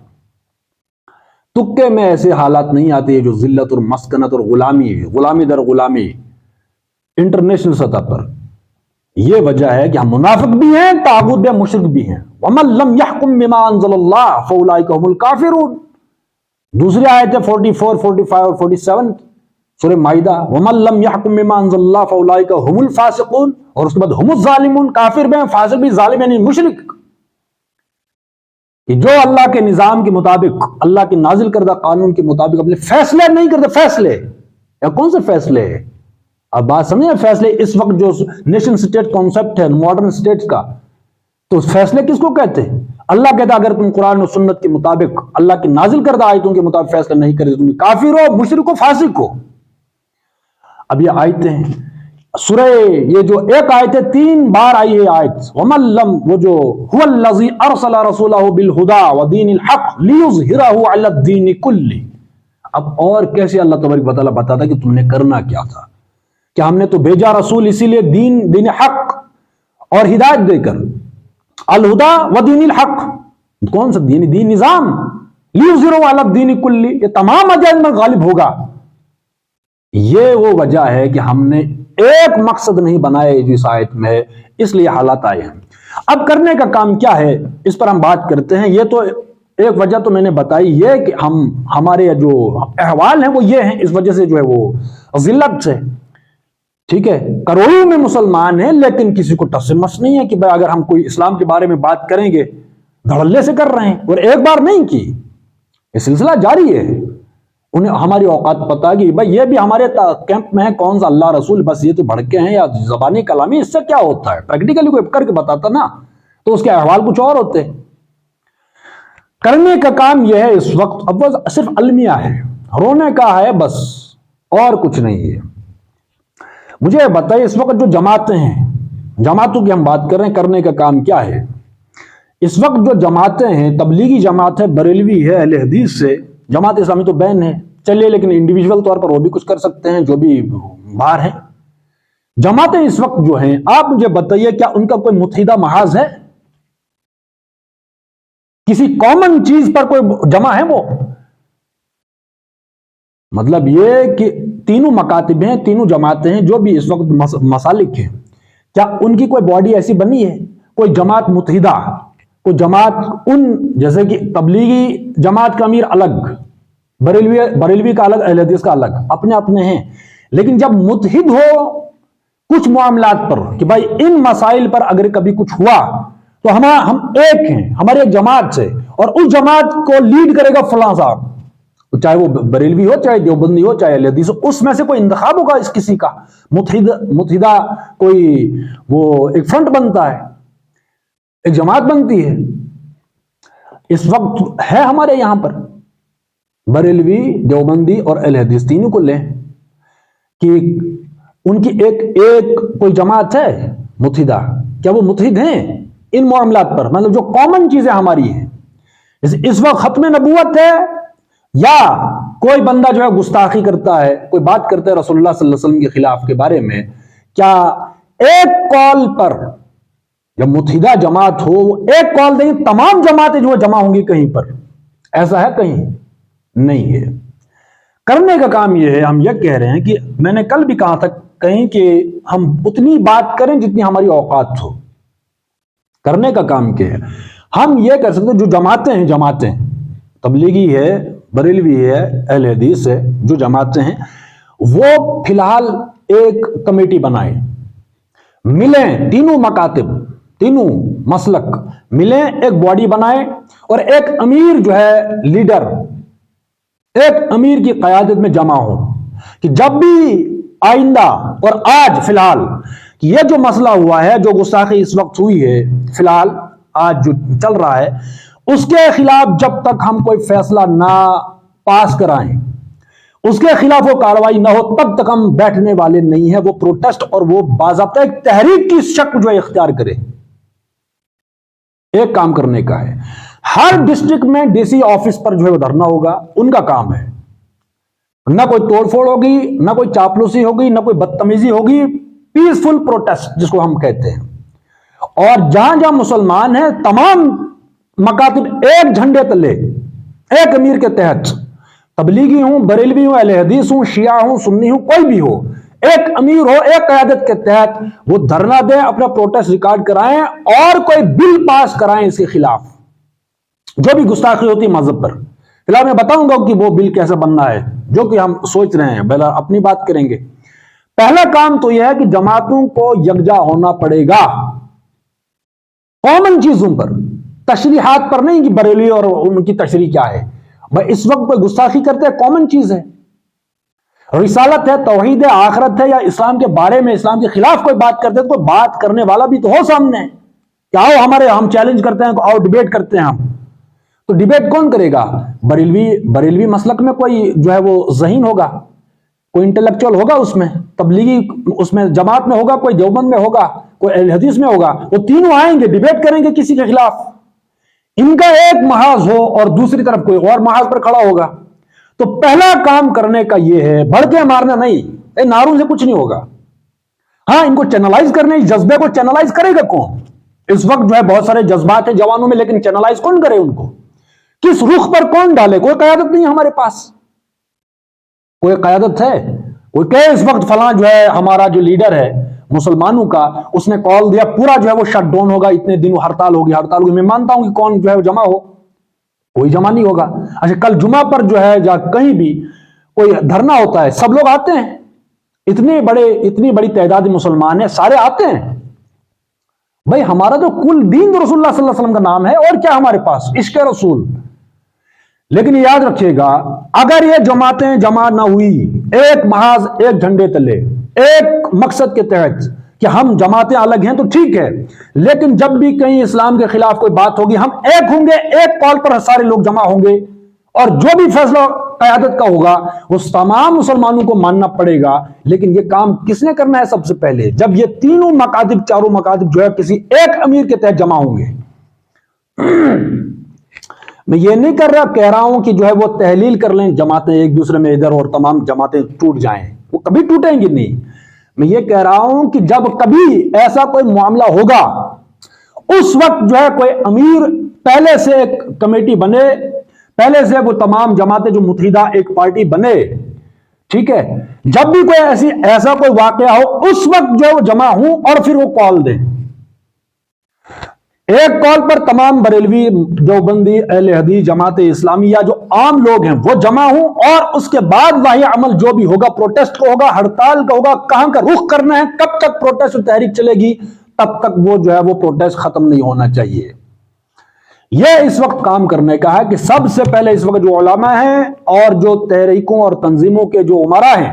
تکے میں ایسے حالات نہیں آتے جو ذلت اور مسکنت اور غلامی ہے، غلامی در غلامی انٹرنیشنل سطح پر۔ یہ وجہ ہے کہ ہم منافق بھی ہیں، طاغوت بھی، مشرک بھی ہیں۔ وَمَن لَّمْ يَحْكُم بِمَا أَنزَلَ اللَّهُ فَأُولَٰئِكَ هُمُ الْكَافِرُونَ۔ دوسری آیت ہے 44، 45 اور 47 سورہ مائدہ، وَمَن لَّمْ يَحْكُم بِمَا أَنزَلَ اللَّهُ فَأُولَٰئِكَ هُمُ الْفَاسِقُونَ، اور اس کے بعد ہم الظالمون، کافر بھی ہیں، فاسق بھی، ظالم یعنی مشرک۔ کہ جو اللہ کے نظام کے مطابق، اللہ کے نازل کردہ قانون کے مطابق اپنے فیصلے نہیں کرتے، فیصلے یا کون سے فیصلے ہیں؟ اب بات سمجھیں، فیصلے اس وقت جو نیشن سٹیٹ کانسیپٹ ہے ماڈرن سٹیٹس کا، تو فیصلے کس کو کہتے ہیں؟ اللہ کہتا ہے اگر تم قرآن و سنت کے مطابق، اللہ کی نازل کردہ آیتوں کے مطابق فیصلہ نہیں کرتے، تم کافر ہو، مشرک ہو، فاسق ہو۔ اب یہ آیتیں سورہ، یہ جو ایک آیت ہے 3 بار آئی ہے آیت، وَمَن لَّمْ، وہ جو هُوَ الَّذِي أَرْسَلَ رَسُولَهُ بِالْهُدَىٰ وَدِينِ الْحَقِّ لِيُظْهِرَهُ عَلَى الدِّينِ كُلِّهِ۔ اب اور کیسے اللہ تبارک و تعالیٰ بتاتا کہ تم نے کرنا کیا تھا، کہ ہم نے تو بھیجا رسول اسی لیے دین حق اور ہدایت دے کر، الہدیٰ ودین الحق، کون سا دین نظام، لِيُظْهِرَهُ عَلَى الدِّينِ كُلِّهِ، یہ تمام ادیان میں غالب ہوگا۔ یہ وہ وجہ ہے کہ ہم نے ایک مقصد نہیں بنائے جو اس آیت میں ہے، اس لیے حالات آئے ہیں۔ اب کرنے کا کام کیا ہے، اس پر ہم بات کرتے ہیں۔ یہ تو ایک وجہ تو میں نے بتائی، یہ کہ ہمارے جو احوال ہیں وہ یہ ہیں، اس وجہ سے جو ہے وہ ذلت سے، ٹھیک ہے، کروڑوں میں مسلمان ہیں لیکن کسی کو ٹس سے مس نہیں ہے کہ بھائی اگر ہم کوئی اسلام کے بارے میں بات کریں گے، دھڑلے سے کر رہے ہیں، اور ایک بار نہیں کی، یہ سلسلہ جاری ہے۔ انہیں ہماری اوقات پتہ کہ بھائی یہ بھی ہمارے کیمپ میں ہے، کون سا اللہ رسول، بس یہ تو بھڑکے ہیں یا زبانی کلامی، اس سے کیا ہوتا ہے؟ پریکٹیکلی کوئی کر کے بتاتا نا تو اس کے احوال کچھ اور ہوتے۔ کرنے کا کام یہ ہے اس وقت، اب وہ صرف المیہ ہے، رونے کا ہے بس، اور کچھ نہیں ہے۔ مجھے بتائیے اس وقت جو جماعتیں ہیں، جماعتوں کی ہم بات کر رہے ہیں، کرنے کا کام کیا ہے؟ اس وقت جو جماعتیں ہیں، تبلیغی جماعت ہے، بریلوی ہے، اہل حدیث سے، جماعت اسلامی تو بین ہے، چلیے، لیکن انڈیویجول طور پر وہ بھی کچھ کر سکتے ہیں جو بھی باہر ہیں۔ جماعتیں اس وقت جو ہیں، آپ مجھے بتائیے کیا ان کا کوئی متحدہ محاذ ہے؟ کسی کامن چیز پر کوئی جمع ہے؟ وہ مطلب یہ کہ تینوں مکاتب ہیں، تینوں جماعتیں ہیں جو بھی اس وقت مسالک ہیں، کیا ان کی کوئی باڈی ایسی بنی ہے، کوئی جماعت متحدہ، کوئی جماعت ان جیسے کہ تبلیغی جماعت کا امیر الگ، بریلوی کا الگ، اہل حدیث کا الگ، اپنے اپنے ہیں، لیکن جب متحد ہو کچھ معاملات پر کہ بھائی ان مسائل پر اگر کبھی کچھ ہوا تو ہم ایک ہیں، ہمارے ایک جماعت سے، اور اس جماعت کو لیڈ کرے گا فلاں صاحب، چاہے وہ بریلوی ہو، چاہے دیوبندی ہو، چاہے اہل حدیث ہو، اس میں سے کوئی انتخاب ہوگا اس کسی کا، متحدہ کوئی وہ ایک فرنٹ بنتا ہے، ایک جماعت بنتی ہے۔ اس وقت ہے ہمارے یہاں پر بریلوی، دیوبندی اور اہل حدیث تینوں کو لیں کہ ان کی ایک کوئی جماعت ہے متحدہ، کیا وہ متحد ہیں ان معاملات پر؟ مطلب جو کامن چیزیں ہماری ہیں، اس وقت ختم نبوت ہے یا کوئی بندہ جو ہے گستاخی کرتا ہے، کوئی بات کرتا ہے رسول اللہ صلی اللہ علیہ وسلم کے خلاف کے بارے میں، کیا ایک کال پر جب متحدہ جماعت ہو وہ ایک کال دیں تمام جماعتیں جو جمع ہوں گی کہیں پر، ایسا ہے کہیں نہیں ہے۔ کرنے کا کام یہ ہے، ہم یہ کہہ رہے ہیں کہ میں نے کل بھی کہا تھا کہیں کہ ہم اتنی بات کریں جتنی ہماری اوقات ہو۔ کرنے کا کام کیا ہے؟ ہم یہ کر سکتے جو جماعتیں تبلیغی ہے، بریلوی ہے، اہل حدیث ہے، جو جماعتیں ہیں وہ فی الحال ایک کمیٹی بنائیں، ملیں، تینوں مکاتب، تینوں مسلک ملیں، ایک باڈی بنائیں اور ایک امیر جو ہے لیڈر، ایک امیر کی قیادت میں جمع ہو کہ جب بھی آئندہ اور آج فی الحال یہ جو مسئلہ ہوا ہے، جو گستاخی اس وقت ہوئی ہے فی الحال آج جو چل رہا ہے، اس کے خلاف جب تک ہم کوئی فیصلہ نہ پاس کرائیں، اس کے خلاف وہ کاروائی نہ ہو، تب تک ہم بیٹھنے والے نہیں ہیں۔ وہ پروٹیسٹ اور وہ باضابطہ ایک تحریک کی شکل جو ہے اختیار کرے۔ ایک کام کرنے کا ہے، ہر ڈسٹرکٹ میں ڈی سی آفس پر جو ہے وہ دھرنا ہوگا، ان کا کام ہے۔ نہ کوئی توڑ پھوڑ ہوگی، نہ کوئی چاپلوسی ہوگی، نہ کوئی بدتمیزی ہوگی، پیسفل پروٹیسٹ جس کو ہم کہتے ہیں۔ اور جہاں جہاں مسلمان ہیں تمام مکاتب ایک جھنڈے تلے، ایک امیر کے تحت، تبلیغی ہوں، بریلوی ہوں، اہل حدیث ہوں، شیعہ ہوں، سنی ہوں، کوئی بھی ہو، ایک امیر ہو، ایک قیادت کے تحت وہ دھرنا دیں، اپنا پروٹیسٹ ریکارڈ کرائیں اور کوئی بل پاس کرائیں اس کے خلاف جو بھی گستاخی ہوتی ہے مذہب پر۔ فی الحال میں بتاؤں گا کہ وہ بل کیسے بننا ہے، جو کہ ہم سوچ رہے ہیں، پہلا اپنی بات کریں گے۔ پہلا کام تو یہ ہے کہ جماعتوں کو یکجا ہونا پڑے گا کامن چیزوں پر، تشریحات پر نہیں کہ بریلی اور ان کی تشریح کیا ہے۔ بھائی اس وقت کوئی گستاخی کرتے ہیں، کامن چیز ہے، رسالت ہے، توحید ہے، آخرت ہے، یا اسلام کے بارے میں اسلام کے خلاف کوئی بات کرتے ہیں تو بات کرنے والا بھی تو ہو سامنے کہ آؤ ہم چیلنج کرتے ہیں، آؤ ڈیبیٹ کرتے ہیں ہم۔ تو ڈیبیٹ کون کرے گا؟ بریلوی مسلک میں کوئی جو ہے وہ ذہین ہوگا، کوئی انٹلیکچوئل ہوگا، اس میں تبلیغی اس میں جماعت میں ہوگا، کوئی دیوبند میں ہوگا، کوئی اہل حدیث میں ہوگا، وہ تینوں آئیں گے، ڈیبیٹ کریں گے کسی کے خلاف۔ ان کا ایک محاذ ہو اور دوسری طرف کوئی اور محاذ پر کھڑا ہوگا۔ تو پہلا کام کرنے کا یہ ہے، بھڑکے مارنا نہیں، نعروں سے کچھ نہیں ہوگا۔ ہاں ان کو چینلائز کرنے، جذبے کو چینلائز کرے گا کون؟ اس وقت جو ہے بہت سارے جذبات ہیں جوانوں میں، لیکن چینلائز کون کرے ان کو؟ کس رخ پر کون ڈالے؟ کوئی قیادت نہیں ہمارے پاس۔ کوئی قیادت ہے؟ کوئی کہ اس وقت فلاں جو ہے ہمارا جو لیڈر ہے مسلمانوں کا، اس نے کال دیا پورا جو ہے وہ شٹ ڈاؤن ہوگا، اتنے دنوں ہڑتال ہوگی۔ میں مانتا ہوں کہ کون جو ہے وہ جمع ہو، کوئی جمع نہیں ہوگا۔ اچھا کل جمعہ پر جو ہے یا کہیں بھی کوئی دھرنا ہوتا ہے، سب لوگ آتے ہیں، اتنی بڑی تعداد مسلمان ہیں، سارے آتے ہیں۔ بھائی ہمارا تو کل دین رسول اللہ صلی اللہ علیہ وسلم کا نام ہے، اور کیا ہمارے پاس؟ عشق رسول۔ لیکن یاد رکھیے گا، اگر یہ جماعتیں جمع نہ ہوئی ایک محاذ، ایک جھنڈے تلے، ایک مقصد کے تحت کہ ہم جماعتیں الگ ہیں تو ٹھیک ہے، لیکن جب بھی کہیں اسلام کے خلاف کوئی بات ہوگی، ہم ایک ہوں گے، ایک کال پر سارے لوگ جمع ہوں گے، اور جو بھی فیصلہ قیادت کا ہوگا وہ تمام مسلمانوں کو ماننا پڑے گا۔ لیکن یہ کام کس نے کرنا ہے؟ سب سے پہلے جب یہ تینوں مکاتب، چاروں مکاتب جو ہے کسی ایک امیر کے تحت جمع ہوں گے۔ میں یہ نہیں کہہ رہا ہوں کہ جو ہے وہ تحلیل کر لیں جماعتیں ایک دوسرے میں ادھر اور تمام جماعتیں ٹوٹ جائیں، وہ کبھی ٹوٹیں گی نہیں۔ میں یہ کہہ رہا ہوں کہ جب کبھی ایسا کوئی معاملہ ہوگا، اس وقت جو ہے کوئی امیر پہلے سے ایک کمیٹی بنے، پہلے سے وہ تمام جماعتیں جو متحدہ ایک پارٹی بنے، ٹھیک ہے، جب بھی کوئی ایسا کوئی واقعہ ہو، اس وقت جو ہے وہ جمع ہوں اور پھر وہ کال دیں۔ ایک کال پر تمام بریلوی، دیوبندی، اہل حدیث، جماعت اسلامی یا جو عام لوگ ہیں وہ جمع ہوں، اور اس کے بعد واہی عمل جو بھی ہوگا، پروٹیسٹ کا ہوگا، ہڑتال کا ہوگا، کہاں کا رخ کرنا ہے، کب تک پروٹیسٹ اور تحریک چلے گی، تب تک وہ جو ہے وہ پروٹیسٹ ختم نہیں ہونا چاہیے۔ یہ اس وقت کام کرنے کا ہے کہ سب سے پہلے اس وقت جو علماء ہیں اور جو تحریکوں اور تنظیموں کے جو عمرا ہیں،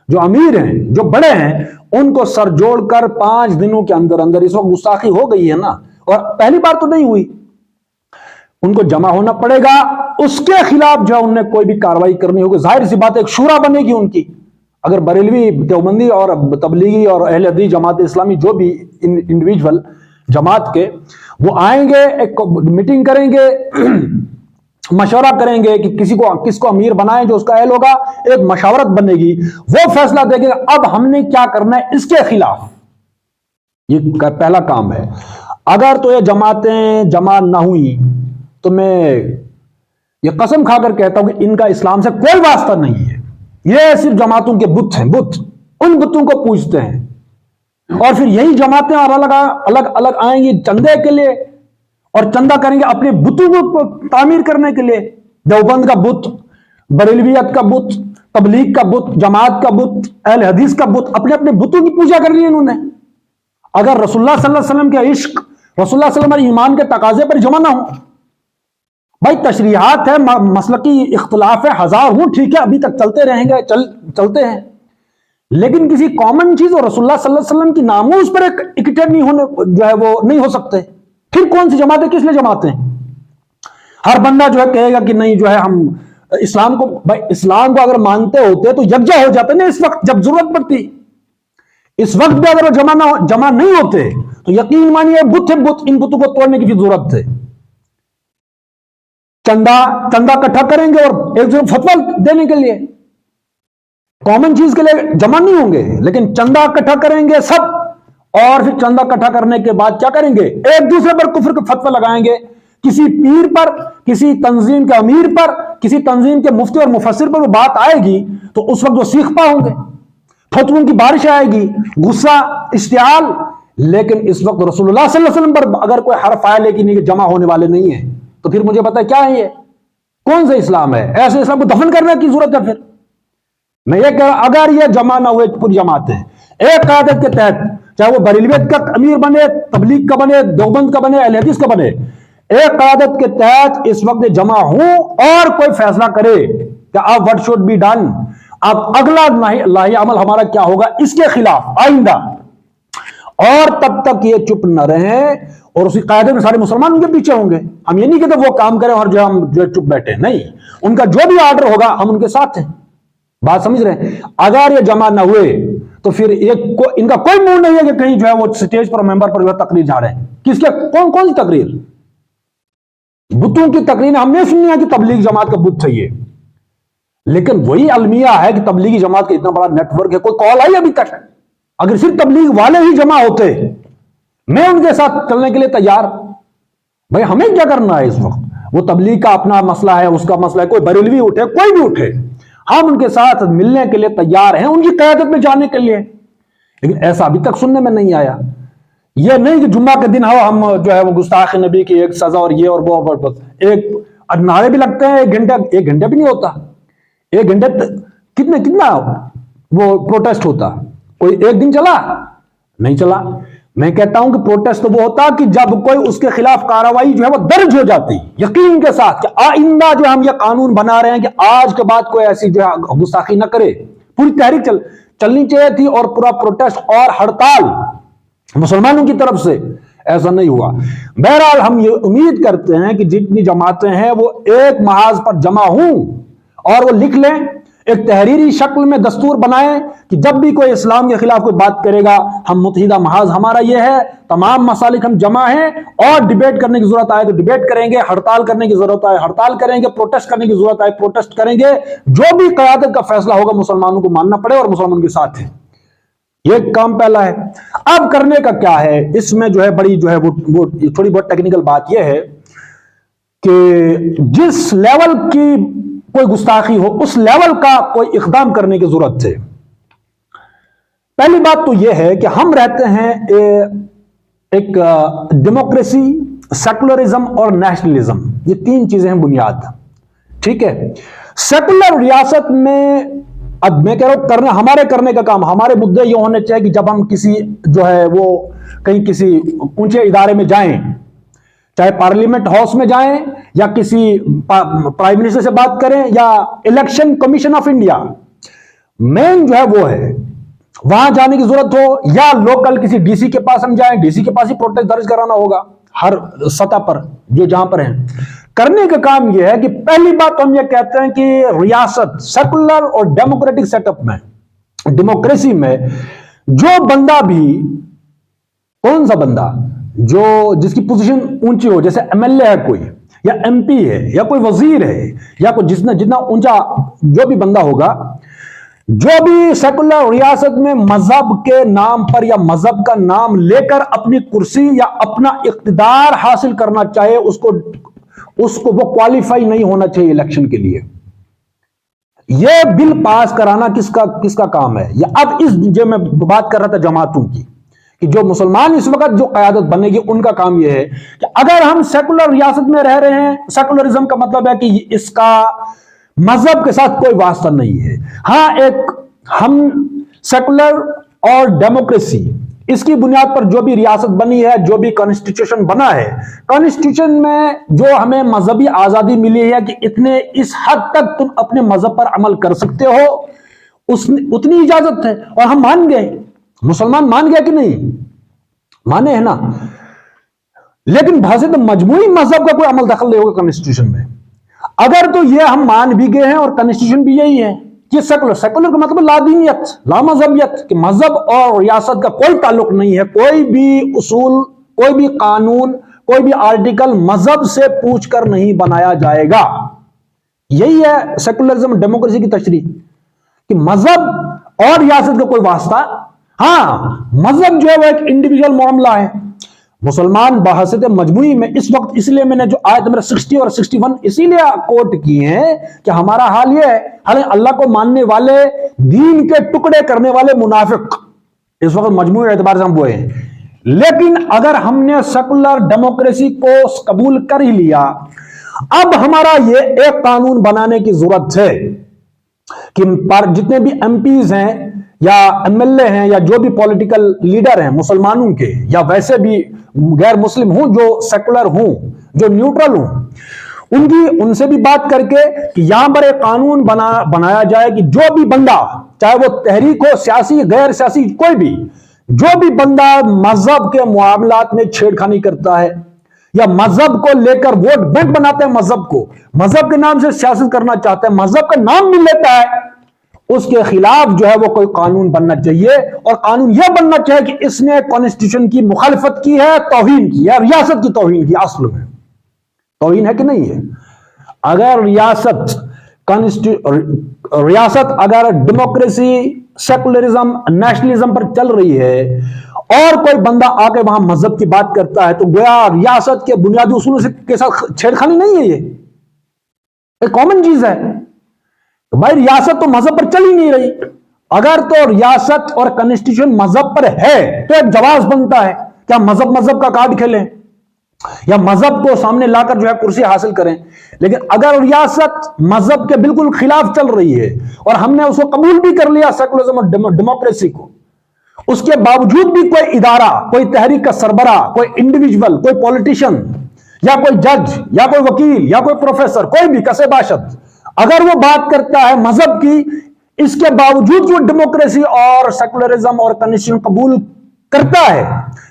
جو امیر ہیں، جو بڑے ہیں، ان کو سر جوڑ کر 5 دنوں کے اندر اندر، اس وقت گستاخی ہو گئی ہے نا، اور پہلی بار تو نہیں ہوئی، ان کو جمع ہونا پڑے گا، اس کے خلاف جو ہے انہیں کوئی بھی کاروائی کرنی ہوگی۔ ظاہر سی بات ہے، ایک شورا بنے گی ان کی، اگر بریلوی، دیوبندی اور تبلیغی اور اہل حدیث، جماعت اسلامی، جو بھی انڈیویجول جماعت کے، وہ آئیں گے، ایک میٹنگ کریں گے، مشورہ کریں گے کہ کس کو امیر بنائیں، جو اس کا اہل ہوگا، ایک مشاورت بنے گی، وہ فیصلہ دے گے اب ہم نے کیا کرنا ہے اس کے خلاف۔ یہ پہلا کام ہے۔ اگر تو یہ جماعتیں جمع نہ ہوئی تو میں یہ قسم کھا کر کہتا ہوں کہ ان کا اسلام سے کوئی واسطہ نہیں ہے. یہ صرف جماعتوں کے بت ہیں، بت، ان بتوں کو پوجتے ہیں. اور پھر یہی جماعتیں اور الگ الگ آئیں گی چندے کے لیے اور چندہ کریں گے اپنے بتوں کو تعمیر کرنے کے لیے. دیوبند کا بت، بریلویت کا بت، تبلیغ کا بت، جماعت کا بت، اہل حدیث کا بت، اپنے اپنے بتوں کی پوجا کر لی انہوں نے. اگر رسول اللہ صلی اللہ علیہ وسلم کے عشق، رسول اللہ صلی اللہ علیہ وسلم ایمان کے تقاضے پر جمع نہ ہو. بھائی تشریحات ہے، مسلکی اختلاف ہے، ہزار ہوں، ٹھیک ہے، ابھی تک چلتے رہیں گے، چلتے ہیں، لیکن کسی کامن چیز اور رسول اللہ صلی اللہ علیہ وسلم کی ناموز پر اکٹھے نہیں ہونے جو ہے وہ نہیں ہو سکتے. پھر کون سی جماعتیں، کس لیے جماعتیں؟ ہر بندہ جو ہے کہے گا کہ نہیں جو ہے ہم اسلام کو، بھائی اسلام کو اگر مانتے ہوتے تو یکجا ہو جاتے نا اس وقت جب ضرورت پڑتی. اس وقت بھی اگر وہ جمع نہیں ہوتے تو یقین مانیے بت ہے، بت، ان بتوں کو توڑنے کی ضرورت ہے. چندہ اکٹھا کریں گے اور ایک دوسرے فتویٰ دینے کے لیے، کامن چیز کے لیے جمع نہیں ہوں گے، لیکن چندہ اکٹھا کریں گے سب. اور پھر چندہ اکٹھا کرنے کے بعد کیا کریں گے؟ ایک دوسرے پر کفر کا فتویٰ لگائیں گے. کسی پیر پر، کسی تنظیم کے امیر پر، کسی تنظیم کے مفتی اور مفسر پر وہ بات آئے گی تو اس وقت وہ سیخ پا ہوں گے، فتووں کی بارش آئے گی، غصہ، اشتعال. لیکن اس وقت رسول اللہ صلی اللہ علیہ وسلم پر اگر کوئی حرف آئے لیکن یہ جمع ہونے والے نہیں ہیں تو پھر مجھے پتا ہے کیا ہے، یہ کون سا اسلام ہے؟ ایسے اسلام کو دفن کرنے کی ضرورت ہے. پھر میں یہ کہہ رہا ہوں اگر یہ جمع نہ ہوئے پوری جماعتیں ایک قیادت کے تحت، چاہے وہ بریلویت کا امیر بنے، تبلیغ کا بنے، دیوبند کا بنے، اہل حدیث کا بنے، ایک قیادت کے تحت اس وقت جمع ہوں اور کوئی فیصلہ کرے کہ اب what should be done، اب اگلا لاہی عمل ہمارا کیا ہوگا اس کے خلاف آئندہ، اور تب تک یہ چپ نہ رہیں اور اسی قاعدے میں سارے مسلمان ان کے پیچھے ہوں گے. ہم یہ نہیں کہتے وہ کام کریں اور جو ہم جو چپ بیٹھے، نہیں، ان کا جو بھی آرڈر ہوگا ہم ان کے ساتھ ہیں. بات سمجھ رہے ہیں؟ اگر یہ جمع نہ ہوئے تو پھر ان کا کوئی موڈ نہیں ہے کہ کہیں جو ہے وہ سٹیج پر ممبر پر جو تقریر جا رہے ہیں. کس کے کون سی تقریر؟ بتوں کی تقریر ہم نے سنی ہے کہ تبلیغ جماعت کا بت ہے یہ، لیکن وہی المیہ ہے کہ تبلیغی جماعت کا اتنا بڑا نیٹ ورک ہے، کوئی کال آئی ابھی تک؟ اگر صرف تبلیغ والے ہی جمع ہوتے میں ان کے ساتھ چلنے کے لیے تیار. بھائی ہمیں کیا کرنا ہے اس وقت؟ وہ تبلیغ کا اپنا مسئلہ ہے، اس کا مسئلہ ہے، کوئی بریلوی اٹھے، کوئی بھی اٹھے، ہم ان کے ساتھ ملنے کے لیے تیار ہیں، ان کی قیادت میں جانے کے لیے. لیکن ایسا ابھی تک سننے میں نہیں آیا. یہ نہیں کہ جمعہ کے دن ہم جو ہے وہ گستاخ نبی کی ایک سزا اور یہ اور وہ، ایک نعرے بھی لگتے ہیں، ایک گھنٹے بھی نہیں ہوتا، ایک گھنٹے کتنا وہ پروٹیسٹ ہوتا، کوئی ایک دن چلا نہیں چلا. میں کہتا ہوں کہ پروٹیسٹ تو وہ ہوتا کہ جب کوئی اس کے خلاف کارروائی جو ہے وہ درج ہو جاتی یقین کے ساتھ کہ آئندہ جو ہم یہ قانون بنا رہے ہیں کہ آج کے بعد کوئی ایسی جو ہے گستاخی نہ کرے. پوری تحریک چلنی چاہیے تھی اور پورا پروٹیسٹ اور ہڑتال مسلمانوں کی طرف سے، ایسا نہیں ہوا. بہرحال ہم یہ امید کرتے ہیں کہ جتنی جماعتیں ہیں وہ ایک محاذ پر جمع ہوں اور وہ لکھ لیں، ایک تحریری شکل میں دستور بنائیں کہ جب بھی کوئی اسلام کے خلاف کوئی بات کرے گا ہم متحدہ محاذ ہمارا یہ ہے، تمام مسالک ہم جمع ہیں، اور ڈیبیٹ کرنے کی ضرورت آئے تو ڈیبیٹ کریں گے، ہڑتال کرنے کی ضرورت آئے ہڑتال کریں گے، پروٹیسٹ کرنے کی ضرورت آئے پروٹیسٹ کریں گے. جو بھی قیادت کا فیصلہ ہوگا مسلمانوں کو ماننا پڑے اور مسلمانوں کے ساتھ ہیں. یہ کام پہلا ہے. اب کرنے کا کیا ہے؟ اس میں جو ہے بڑی جو ہے وہ تھوڑی بہت ٹیکنیکل بات یہ ہے کہ جس لیول کی کوئی گستاخی ہو اس لیول کا کوئی اقدام کرنے کی ضرورت ہے. پہلی بات تو یہ ہے کہ ہم رہتے ہیں ایک ڈیموکریسی، سیکولرزم اور نیشنلزم، یہ تین چیزیں ہیں بنیاد. ٹھیک ہے، سیکولر ریاست میں اب میں کہہ رہا ہوں ہمارے کرنے کا کام، ہمارے مدعے یہ ہونے چاہیے کہ جب ہم کسی جو ہے وہ کہیں کسی اونچے ادارے میں جائیں، چاہے پارلیمنٹ ہاؤس میں جائیں یا کسی پرائم منسٹر سے بات کریں یا الیکشن کمیشن آف انڈیا، مین جو ہے وہ ہے وہاں جانے کی ضرورت ہو، یا لوکل کسی ڈی سی کے پاس ہم جائیں، ڈی سی کے پاس ہی پروٹیسٹ درج کرانا ہوگا ہر سطح پر جو جہاں پر ہیں. کرنے کا کام یہ ہے کہ پہلی بات ہم یہ کہتے ہیں کہ ریاست سیکولر اور ڈیموکریٹک سیٹ اپ میں، ڈیموکریسی میں جو بندہ بھی، کون سا بندہ جو جس کی پوزیشن اونچی ہو، جیسے ایم ایل اے ہے کوئی، یا ایم پی ہے، یا کوئی وزیر ہے، یا کوئی جتنا اونچا جو بھی بندہ ہوگا، جو بھی سیکولر ریاست میں مذہب کے نام پر یا مذہب کا نام لے کر اپنی کرسی یا اپنا اقتدار حاصل کرنا چاہے اس کو وہ کوالیفائی نہیں ہونا چاہیے الیکشن کے لیے. یہ بل پاس کرانا کس کا کام ہے؟ یا اب جو میں بات کر رہا تھا جماعتوں کی، کہ جو مسلمان اس وقت جو قیادت بنے گی ان کا کام یہ ہے کہ اگر ہم سیکولر ریاست میں رہ رہے ہیں، سیکولرزم کا مطلب ہے کہ اس کا مذہب کے ساتھ کوئی واسطہ نہیں ہے. ہاں، ہم سیکولر اور ڈیموکریسی اس کی بنیاد پر جو بھی ریاست بنی ہے، جو بھی کانسٹیٹیوشن بنا ہے، کانسٹیٹیوشن میں جو ہمیں مذہبی آزادی ملی ہے کہ اس حد تک تم اپنے مذہب پر عمل کر سکتے ہو، اتنی اجازت ہے. اور ہم مان گئے، مسلمان مان گئے کہ نہیں؟ مانے ہیں نا. لیکن بحثیت مجموعی مذہب کا کوئی عمل دخل نہیں ہوگا کانسٹیٹیوشن میں. اگر تو یہ ہم مان بھی گئے ہیں اور کانسٹیٹیوشن بھی یہی ہے کہ سیکولر کا مطلب لا دینیت، لا مذہبیت، کہ مذہب اور ریاست کا کوئی تعلق نہیں ہے. کوئی بھی اصول، کوئی بھی قانون، کوئی بھی آرٹیکل مذہب سے پوچھ کر نہیں بنایا جائے گا. یہی ہے سیکولرزم ڈیموکریسی کی تشریح، کہ مذہب اور ریاست کا کوئی واسطہ. ہاں، مذہب جو ہے وہ ایک انڈیویجول معاملہ ہے. مسلمان بحثیت مجموعی میں اس وقت، اس لیے میں نے جو آیت نمبر 60 اور 61 اسی لیے کوٹ کی ہیں کہ ہمارا حال یہ ہے، حالانکہ اللہ کو ماننے والے، دین کے ٹکڑے کرنے والے منافق اس وقت مجموعی اعتبار سے ہم وہ ہیں. لیکن اگر ہم نے سیکولر ڈیموکریسی کو قبول کر ہی لیا، اب ہمارا یہ ایک قانون بنانے کی ضرورت ہے کہ جتنے بھی ایم پیز ہیں یا ایم ایل اے ہیں یا جو بھی پولیٹیکل لیڈر ہیں مسلمانوں کے یا ویسے بھی غیر مسلم ہوں، جو سیکولر ہوں، جو نیوٹرل ہوں، ان سے بھی بات کر کے کہ یہاں پر ایک قانون بنایا جائے کہ جو بھی بندہ، چاہے وہ تحریک ہو، سیاسی، غیر سیاسی، کوئی بھی، جو بھی بندہ مذہب کے معاملات میں چھیڑخانی کرتا ہے یا مذہب کو لے کر ووٹ بینک بناتا ہے، مذہب کے نام سے سیاست کرنا چاہتا ہے، مذہب کا نام بھی لیتا ہے، اس کے خلاف جو ہے وہ کوئی قانون بننا چاہیے. اور قانون یہ بننا چاہیے کہ اس نے کانسٹیٹیوشن کی مخالفت کی ہے، توہین کی ہے، ریاست کی توہین کی. اصل میں توہین ہے کہ نہیں ہے؟ اگر ریاست اگر ڈیموکریسی، سیکولرزم، نیشنلزم پر چل رہی ہے اور کوئی بندہ آ کے وہاں مذہب کی بات کرتا ہے تو گویا ریاست کے بنیادی اصولوں کے ساتھ چھیڑخانی نہیں ہے. یہ ایک کامن چیز ہے. بھائی ریاست تو مذہب پر چل ہی نہیں رہی. اگر تو ریاست اور کانسٹیٹیوشن مذہب پر ہے تو ایک جواز بنتا ہے کہ ہم مذہب کا کارڈ کھیلیں یا مذہب کو سامنے لا کر جو ہے کرسی حاصل کریں. لیکن اگر ریاست مذہب کے بالکل خلاف چل رہی ہے اور ہم نے اس کو قبول بھی کر لیا سیکولرزم اور ڈیموکریسی کو، اس کے باوجود بھی کوئی ادارہ، کوئی تحریک کا سربراہ، کوئی انڈیویجول، کوئی پولیٹیشین یا کوئی جج یا کوئی وکیل یا کوئی پروفیسر، کوئی بھی کسے باشد، اگر وہ بات کرتا ہے مذہب کی، اس کے باوجود وہ ڈیموکریسی اور سیکولرزم اور کانسٹیٹیوشن قبول کرتا ہے،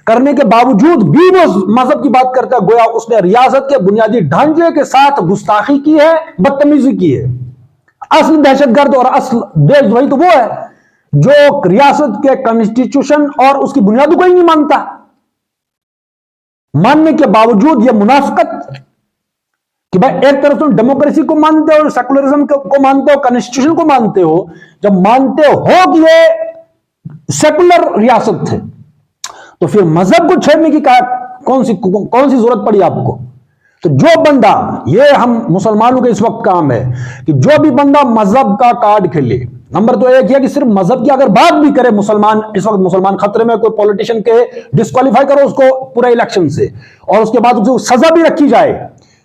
کرنے کے باوجود بھی وہ مذہب کی بات کرتا ہے، گویا اس نے ریاست کے بنیادی ڈھانچے کے ساتھ گستاخی کی ہے، بدتمیزی کی ہے. اصل دہشت گرد اور اصل دیش دروہی تو وہ ہے جو ریاست کے کانسٹیٹیوشن اور اس کی بنیادوں کو ہی نہیں مانتا. ماننے کے باوجود یہ منافقت کہ بھائی ایک طرف تم ڈیموکریسی کو مانتے ہو، سیکولرزم کو مانتے ہو، کانسٹیٹیوشن کو مانتے ہو، جب مانتے ہو کہ یہ سیکولر ریاست ہے تو پھر مذہب کو چھیڑنے کی کون سی ضرورت پڑی آپ کو؟ تو جو بندہ، یہ ہم مسلمانوں کے اس وقت کام ہے کہ جو بھی بندہ مذہب کا کارڈ کھیلے، نمبر تو ایک یہ کہ صرف مذہب کی اگر بات بھی کرے مسلمان، اس وقت مسلمان خطرے میں، کوئی پولیٹیشن کے ڈسکوالیفائی کرو اس کو پورے الیکشن سے، اور اس کے بعد اس کو سزا بھی رکھی جائے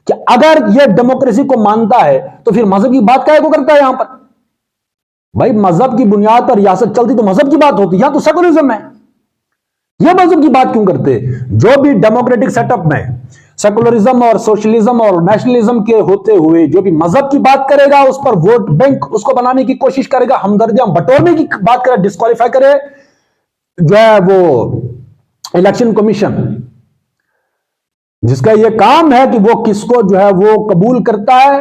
کہ اگر یہ ڈیموکریسی کو مانتا ہے تو پھر مذہب کی بات کیا کو کرتا ہے یہاں پر؟ بھائی مذہب کی بنیاد پر ریاست چلتی تو مذہب کی بات ہوتی، یہاں تو سیکولرزم ہے، یہ مذہب کی بات کیوں کرتے؟ جو بھی ڈیموکریٹک سیٹ اپ میں سیکولرزم اور سوشلزم اور نیشنلزم کے ہوتے ہوئے جو بھی مذہب کی بات کرے گا، اس پر ووٹ بینک اس کو بنانے کی کوشش کرے گا، ہمدردیاں بٹورنے کی بات کرے، ڈسکوالیفائی کرے، جو ہے وہ الیکشن کمیشن جس کا یہ کام ہے کہ وہ کس کو جو ہے وہ قبول کرتا ہے،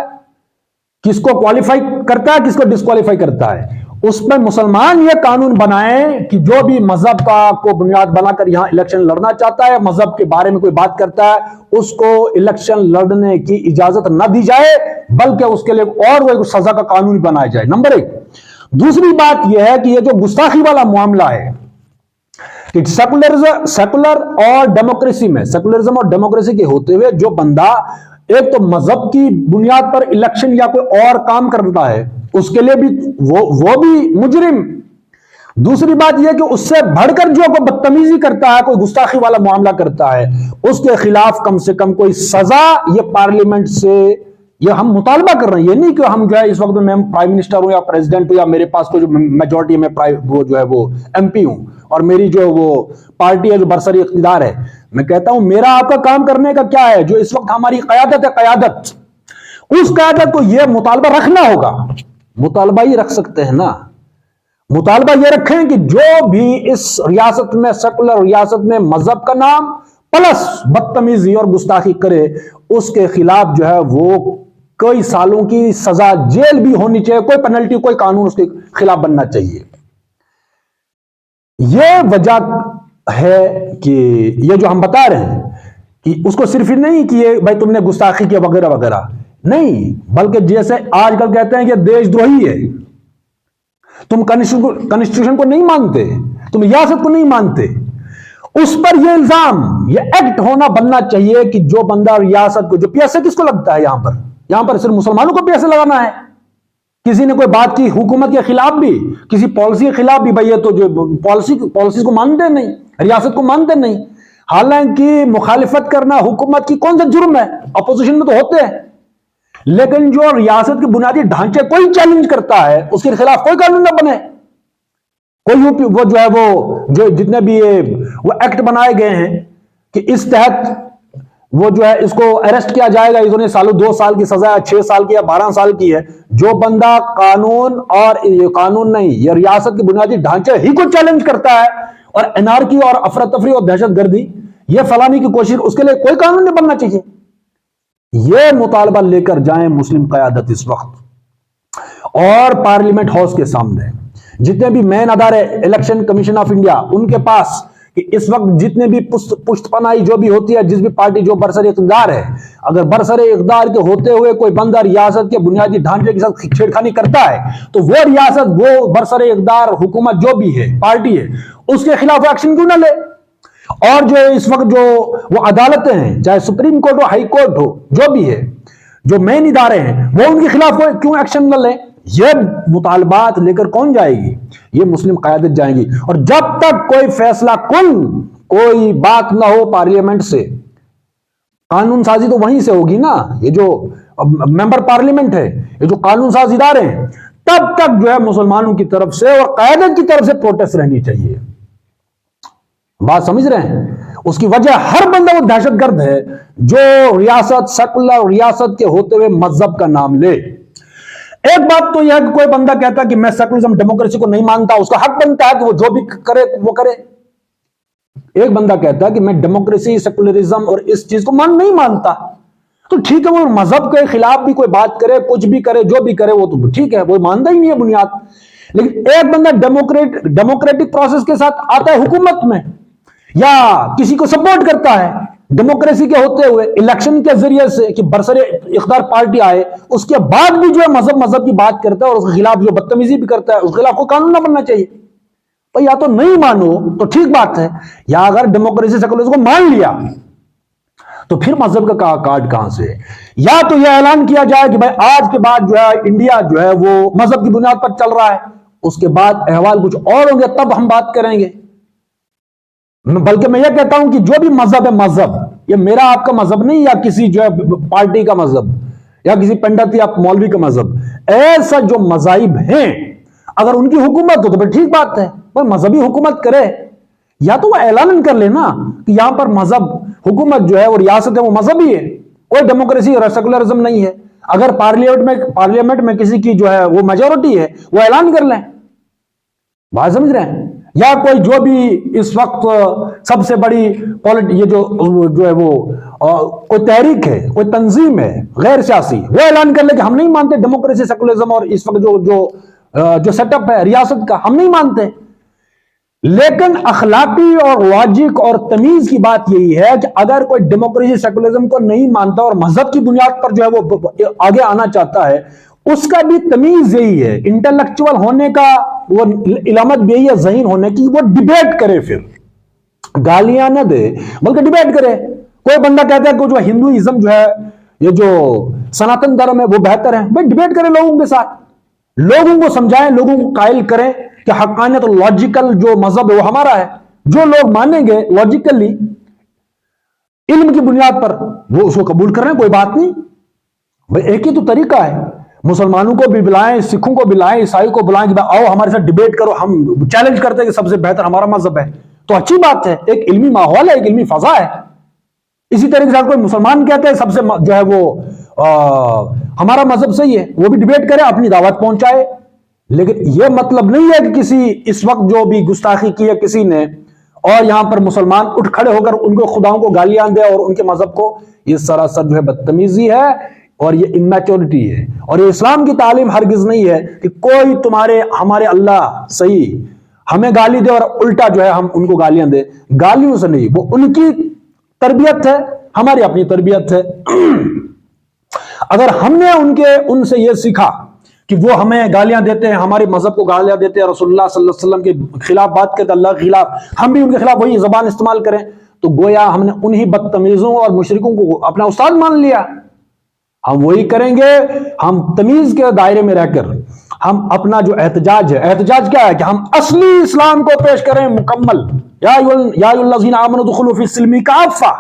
کس کو کوالیفائی کرتا ہے، کس کو ڈسکوالیفائی کرتا ہے، اس میں مسلمان یہ قانون بنائیں کہ جو بھی مذہب کو بنیاد بنا کر یہاں الیکشن لڑنا چاہتا ہے، مذہب کے بارے میں کوئی بات کرتا ہے، اس کو الیکشن لڑنے کی اجازت نہ دی جائے، بلکہ اس کے لیے اور وہ سزا کا قانون بنایا جائے. نمبر ایک. دوسری بات یہ ہے کہ یہ جو گستاخی والا معاملہ ہے کہ سیکولر اور ڈیموکریسی میں، سیکولرزم اور ڈیموکریسی کے ہوتے ہوئے جو بندہ ایک تو مذہب کی بنیاد پر الیکشن یا کوئی اور کام کرتا ہے اس کے لیے بھی وہ بھی مجرم. دوسری بات یہ کہ اس سے بڑھ کر جو کوئی بدتمیزی کرتا ہے، کوئی گستاخی والا معاملہ کرتا ہے، اس کے خلاف کم سے کم کوئی سزا یہ پارلیمنٹ سے یہ ہم مطالبہ کر رہے ہیں. یہ نہیں کہ ہم جو ہے اس وقت میں پرائم منسٹر ہوں یا پریزیڈنٹ ہوں یا میرے پاس کوئی جو میجورٹی میں وہ جو ہے وہ ایم پی ہوں اور میری جو وہ پارٹی ہے جو برسری اقتدار ہے. میں کہتا ہوں میرا آپ کا کام کرنے کا کیا ہے؟ جو اس وقت ہماری قیادت ہے، قیادت، اس قیادت کو یہ مطالبہ رکھنا ہوگا. مطالبہ ہی رکھ سکتے ہیں نا. مطالبہ یہ رکھیں کہ جو بھی اس ریاست میں، سیکولر ریاست میں، مذہب کا نام پلس بدتمیزی اور گستاخی کرے اس کے خلاف جو ہے وہ کئی سالوں کی سزا، جیل بھی ہونی چاہیے، کوئی پینلٹی، کوئی قانون اس کے خلاف بننا چاہیے. یہ وجہ ہے کہ یہ جو ہم بتا رہے ہیں کہ اس کو صرف نہیں کہ یہ بھائی تم نے گستاخی کیا وغیرہ وغیرہ نہیں، بلکہ جیسے آج کل کہتے ہیں کہ دیش دروہی ہے، تم کانسٹیٹیوشن کو نہیں مانتے، تم ریاست کو نہیں مانتے، اس پر یہ الزام، یہ ایکٹ ہونا بننا چاہیے کہ جو بندہ ریاست کو، جو پیسے کس کو لگتا ہے یہاں پر صرف مسلمانوں کو پیسے لگانا ہے. کسی نے کوئی بات کی حکومت کے خلاف بھی، کسی پالیسی کے خلاف بھی، بھائی یہ تو جو پالیسیز کو مانتے نہیں، ریاست کو مانتے نہیں. حالانکہ مخالفت کرنا حکومت کی کون سا جرم ہے؟ اپوزیشن میں تو ہوتے ہیں. لیکن جو ریاست کے بنیادی ڈھانچے کوئی چیلنج کرتا ہے اس کے خلاف کوئی قانون نہ بنے. کوئی وہ جو ہے وہ جو جتنے بھی وہ ایکٹ بنائے گئے ہیں کہ اس تحت وہ جو ہے اس کو اریسٹ کیا جائے گا، انہوں نے 2 سال کی سزا، 6 سال کی یا 12 سال کی ہے. جو بندہ قانون، اور یہ قانون نہیں، یہ ریاست کے بنیادی ڈھانچے ہی کو چیلنج کرتا ہے اور انارکی اور افراتفری اور دہشت گردی یہ فلانے کی کوشش، اس کے لیے کوئی قانون نہیں بننا چاہیے. یہ مطالبہ لے کر جائیں مسلم قیادت اس وقت اور پارلیمنٹ ہاؤس کے سامنے جتنے بھی مین ادارے، الیکشن کمیشن آف انڈیا، ان کے پاس کہ اس وقت جتنے بھی پشت پناہی جو بھی ہوتی ہے، جس بھی پارٹی جو برسر اقتدار ہے، اگر برسر اقتدار کے ہوتے ہوئے کوئی بندہ ریاست کے بنیادی ڈھانچے کے ساتھ چھیڑخانی کرتا ہے تو وہ ریاست، وہ برسر اقتدار حکومت جو بھی ہے، پارٹی ہے، اس کے خلاف ایکشن کیوں نہ لے؟ اور جو اس وقت جو وہ عدالتیں ہیں، چاہے سپریم کورٹ ہو، ہائی کورٹ ہو، جو بھی ہے، جو مین ادارے ہیں، وہ ان کے خلاف کیوں ایکشن نہ لیں؟ یہ مطالبات لے کر کون جائے گی؟ یہ مسلم قیادت جائیں گی. اور جب تک کوئی فیصلہ کن، کوئی بات نہ ہو پارلیمنٹ سے، قانون سازی تو وہیں سے ہوگی نا. یہ جو ممبر پارلیمنٹ ہے، یہ جو قانون ساز ادارے ہیں، تب تک جو ہے مسلمانوں کی طرف سے اور قیادت کی طرف سے پروٹیسٹ رہنی چاہیے. بات سمجھ رہے ہیں؟ اس کی وجہ ہر بندہ وہ دہشت گرد ہے جو ریاست، سیکولر ریاست کے ہوتے ہوئے مذہب کا نام لے. ایک بات تو یہ ہے کہ کوئی بندہ کہتا ہے کہ میں سیکولرزم، ڈیموکریسی کو نہیں مانتا، اس کا حق بنتا ہے کہ وہ جو بھی کرے وہ کرے. ایک بندہ کہتا ہے کہ میں ڈیموکریسی، سیکولرزم اور اس چیز کو نہیں مانتا، تو ٹھیک ہے، وہ مذہب کے خلاف بھی کوئی بات کرے، کچھ بھی کرے، جو بھی کرے، وہ تو ٹھیک ہے، وہ مانتا ہی نہیں ہے بنیاد. لیکن ایک بندہ ڈیموکریٹک پروسیس کے ساتھ آتا ہے حکومت میں، یا کسی کو سپورٹ کرتا ہے ڈیموکریسی کے ہوتے ہوئے الیکشن کے ذریعے سے کہ برسر اقتدار پارٹی آئے، اس کے بعد بھی جو ہے مذہب کی بات کرتا ہے اور اس کے خلاف جو بدتمیزی بھی کرتا ہے، اس کے خلاف کوئی قانون نہ بننا چاہیے. تو یا تو نہیں مانو تو ٹھیک بات ہے، یا اگر ڈیموکریسی سیکولرزم کو مان لیا تو پھر مذہب کا کارڈ کہاں سے؟ یا تو یہ اعلان کیا جائے کہ بھائی آج کے بعد جو ہے انڈیا جو ہے وہ مذہب کی بنیاد پر چل رہا ہے، اس کے بعد احوال کچھ اور ہوں گے، تب ہم بات کریں گے. بلکہ میں یہ کہتا ہوں کہ جو بھی مذہب ہے، مذہب یہ میرا آپ کا مذہب نہیں، یا کسی جو ہے پارٹی کا مذہب، یا کسی پنڈت یا مولوی کا مذہب، ایسا جو مذاہب ہیں اگر ان کی حکومت ہو تو پھر ٹھیک بات ہے، پر مذہبی حکومت کرے، یا تو وہ اعلان کر لینا کہ یہاں پر مذہب حکومت جو ہے وہ ریاست ہے وہ مذہبی ہے، کوئی ڈیموکریسی اور سیکولرزم نہیں ہے. اگر پارلیمنٹ میں کسی کی جو ہے وہ میجورٹی ہے، وہ اعلان کر لیں. بات سمجھ رہے ہیں؟ یا کوئی جو بھی اس وقت سب سے بڑی یہ جو ہے وہ کوئی تحریک ہے، کوئی تنظیم ہے غیر سیاسی، وہ اعلان کر لے کہ ہم نہیں مانتے ڈیموکریسی، سیکولرزم اور اس وقت جو سیٹ اپ ہے ریاست کا، ہم نہیں مانتے. لیکن اخلاقی اور لاجک اور تمیز کی بات یہی ہے کہ اگر کوئی ڈیموکریسی، سیکولرزم کو نہیں مانتا اور مذہب کی بنیاد پر جو ہے وہ آگے آنا چاہتا ہے، اس کا بھی تمیز یہی ہے، انٹلیکچوئل ہونے کا وہ علامت بھی یہی ہے، ذہین ہونے کی، وہ ڈیبیٹ کرے، پھر گالیاں نہ دے بلکہ ڈیبیٹ کرے۔ کوئی بندہ کہتا ہے کہ جو ہندوازم جو ہے، یہ جو سناتن دھرم ہے وہ بہتر ہے، بھائی ڈیبیٹ کرے لوگوں کے ساتھ، لوگوں کو سمجھائیں، لوگوں کو قائل کریں کہ حقانیت اور لاجیکل جو مذہب ہے وہ ہمارا ہے۔ جو لوگ مانیں گے لاجیکلی علم کی بنیاد پر، وہ اس کو قبول کر رہے ہیں، کوئی بات نہیں بھائی، ایک ہی تو طریقہ ہے۔ مسلمانوں کو بھی بلائیں، سکھوں کو بلائیں، عیسائی کو بلائیں کہ آؤ ہمارے ساتھ ڈیبیٹ کرو، ہم چیلنج کرتے ہیں کہ سب سے بہتر ہمارا مذہب ہے، تو اچھی بات ہے، ایک علمی ماحول ہے، ایک علمی فضا ہے۔ اسی طریقے سے کوئی مسلمان کہتے ہیں سب سے جو ہے وہ ہمارا مذہب صحیح ہے، وہ بھی ڈیبیٹ کرے، اپنی دعوت پہنچائے، لیکن یہ مطلب نہیں ہے کہ کسی اس وقت جو بھی گستاخی کی ہے کسی نے، اور یہاں پر مسلمان اٹھ کھڑے ہو کر ان کو خداؤں کو گالیاں دے اور ان کے مذہب کو، یہ سراسر جو ہے بدتمیزی ہے اور یہ امیچورٹی ہے، اور یہ اسلام کی تعلیم ہرگز نہیں ہے کہ کوئی ہمارے اللہ صحیح ہمیں گالی دے اور الٹا جو ہے ہم ان کو گالیاں دے۔ گالیوں سے نہیں، وہ ان کی تربیت ہے، ہماری اپنی تربیت ہے۔ اگر ہم نے ان سے یہ سیکھا کہ وہ ہمیں گالیاں دیتے ہیں، ہمارے مذہب کو گالیاں دیتے ہیں، رسول اللہ صلی اللہ علیہ وسلم کے خلاف بات کرتے ہیں، اللہ کے خلاف، ہم بھی ان کے خلاف وہی زبان استعمال کریں، تو گویا ہم نے انہی بدتمیزوں اور مشرکوں کو اپنا استاد مان لیا۔ ہم وہی کریں گے، ہم تمیز کے دائرے میں رہ کر ہم اپنا جو احتجاج ہے، احتجاج کیا ہے کہ ہم اصلی اسلام کو پیش کریں مکمل، یا ایھا الذین آمنوا ادخلوا فی السلم کافہ،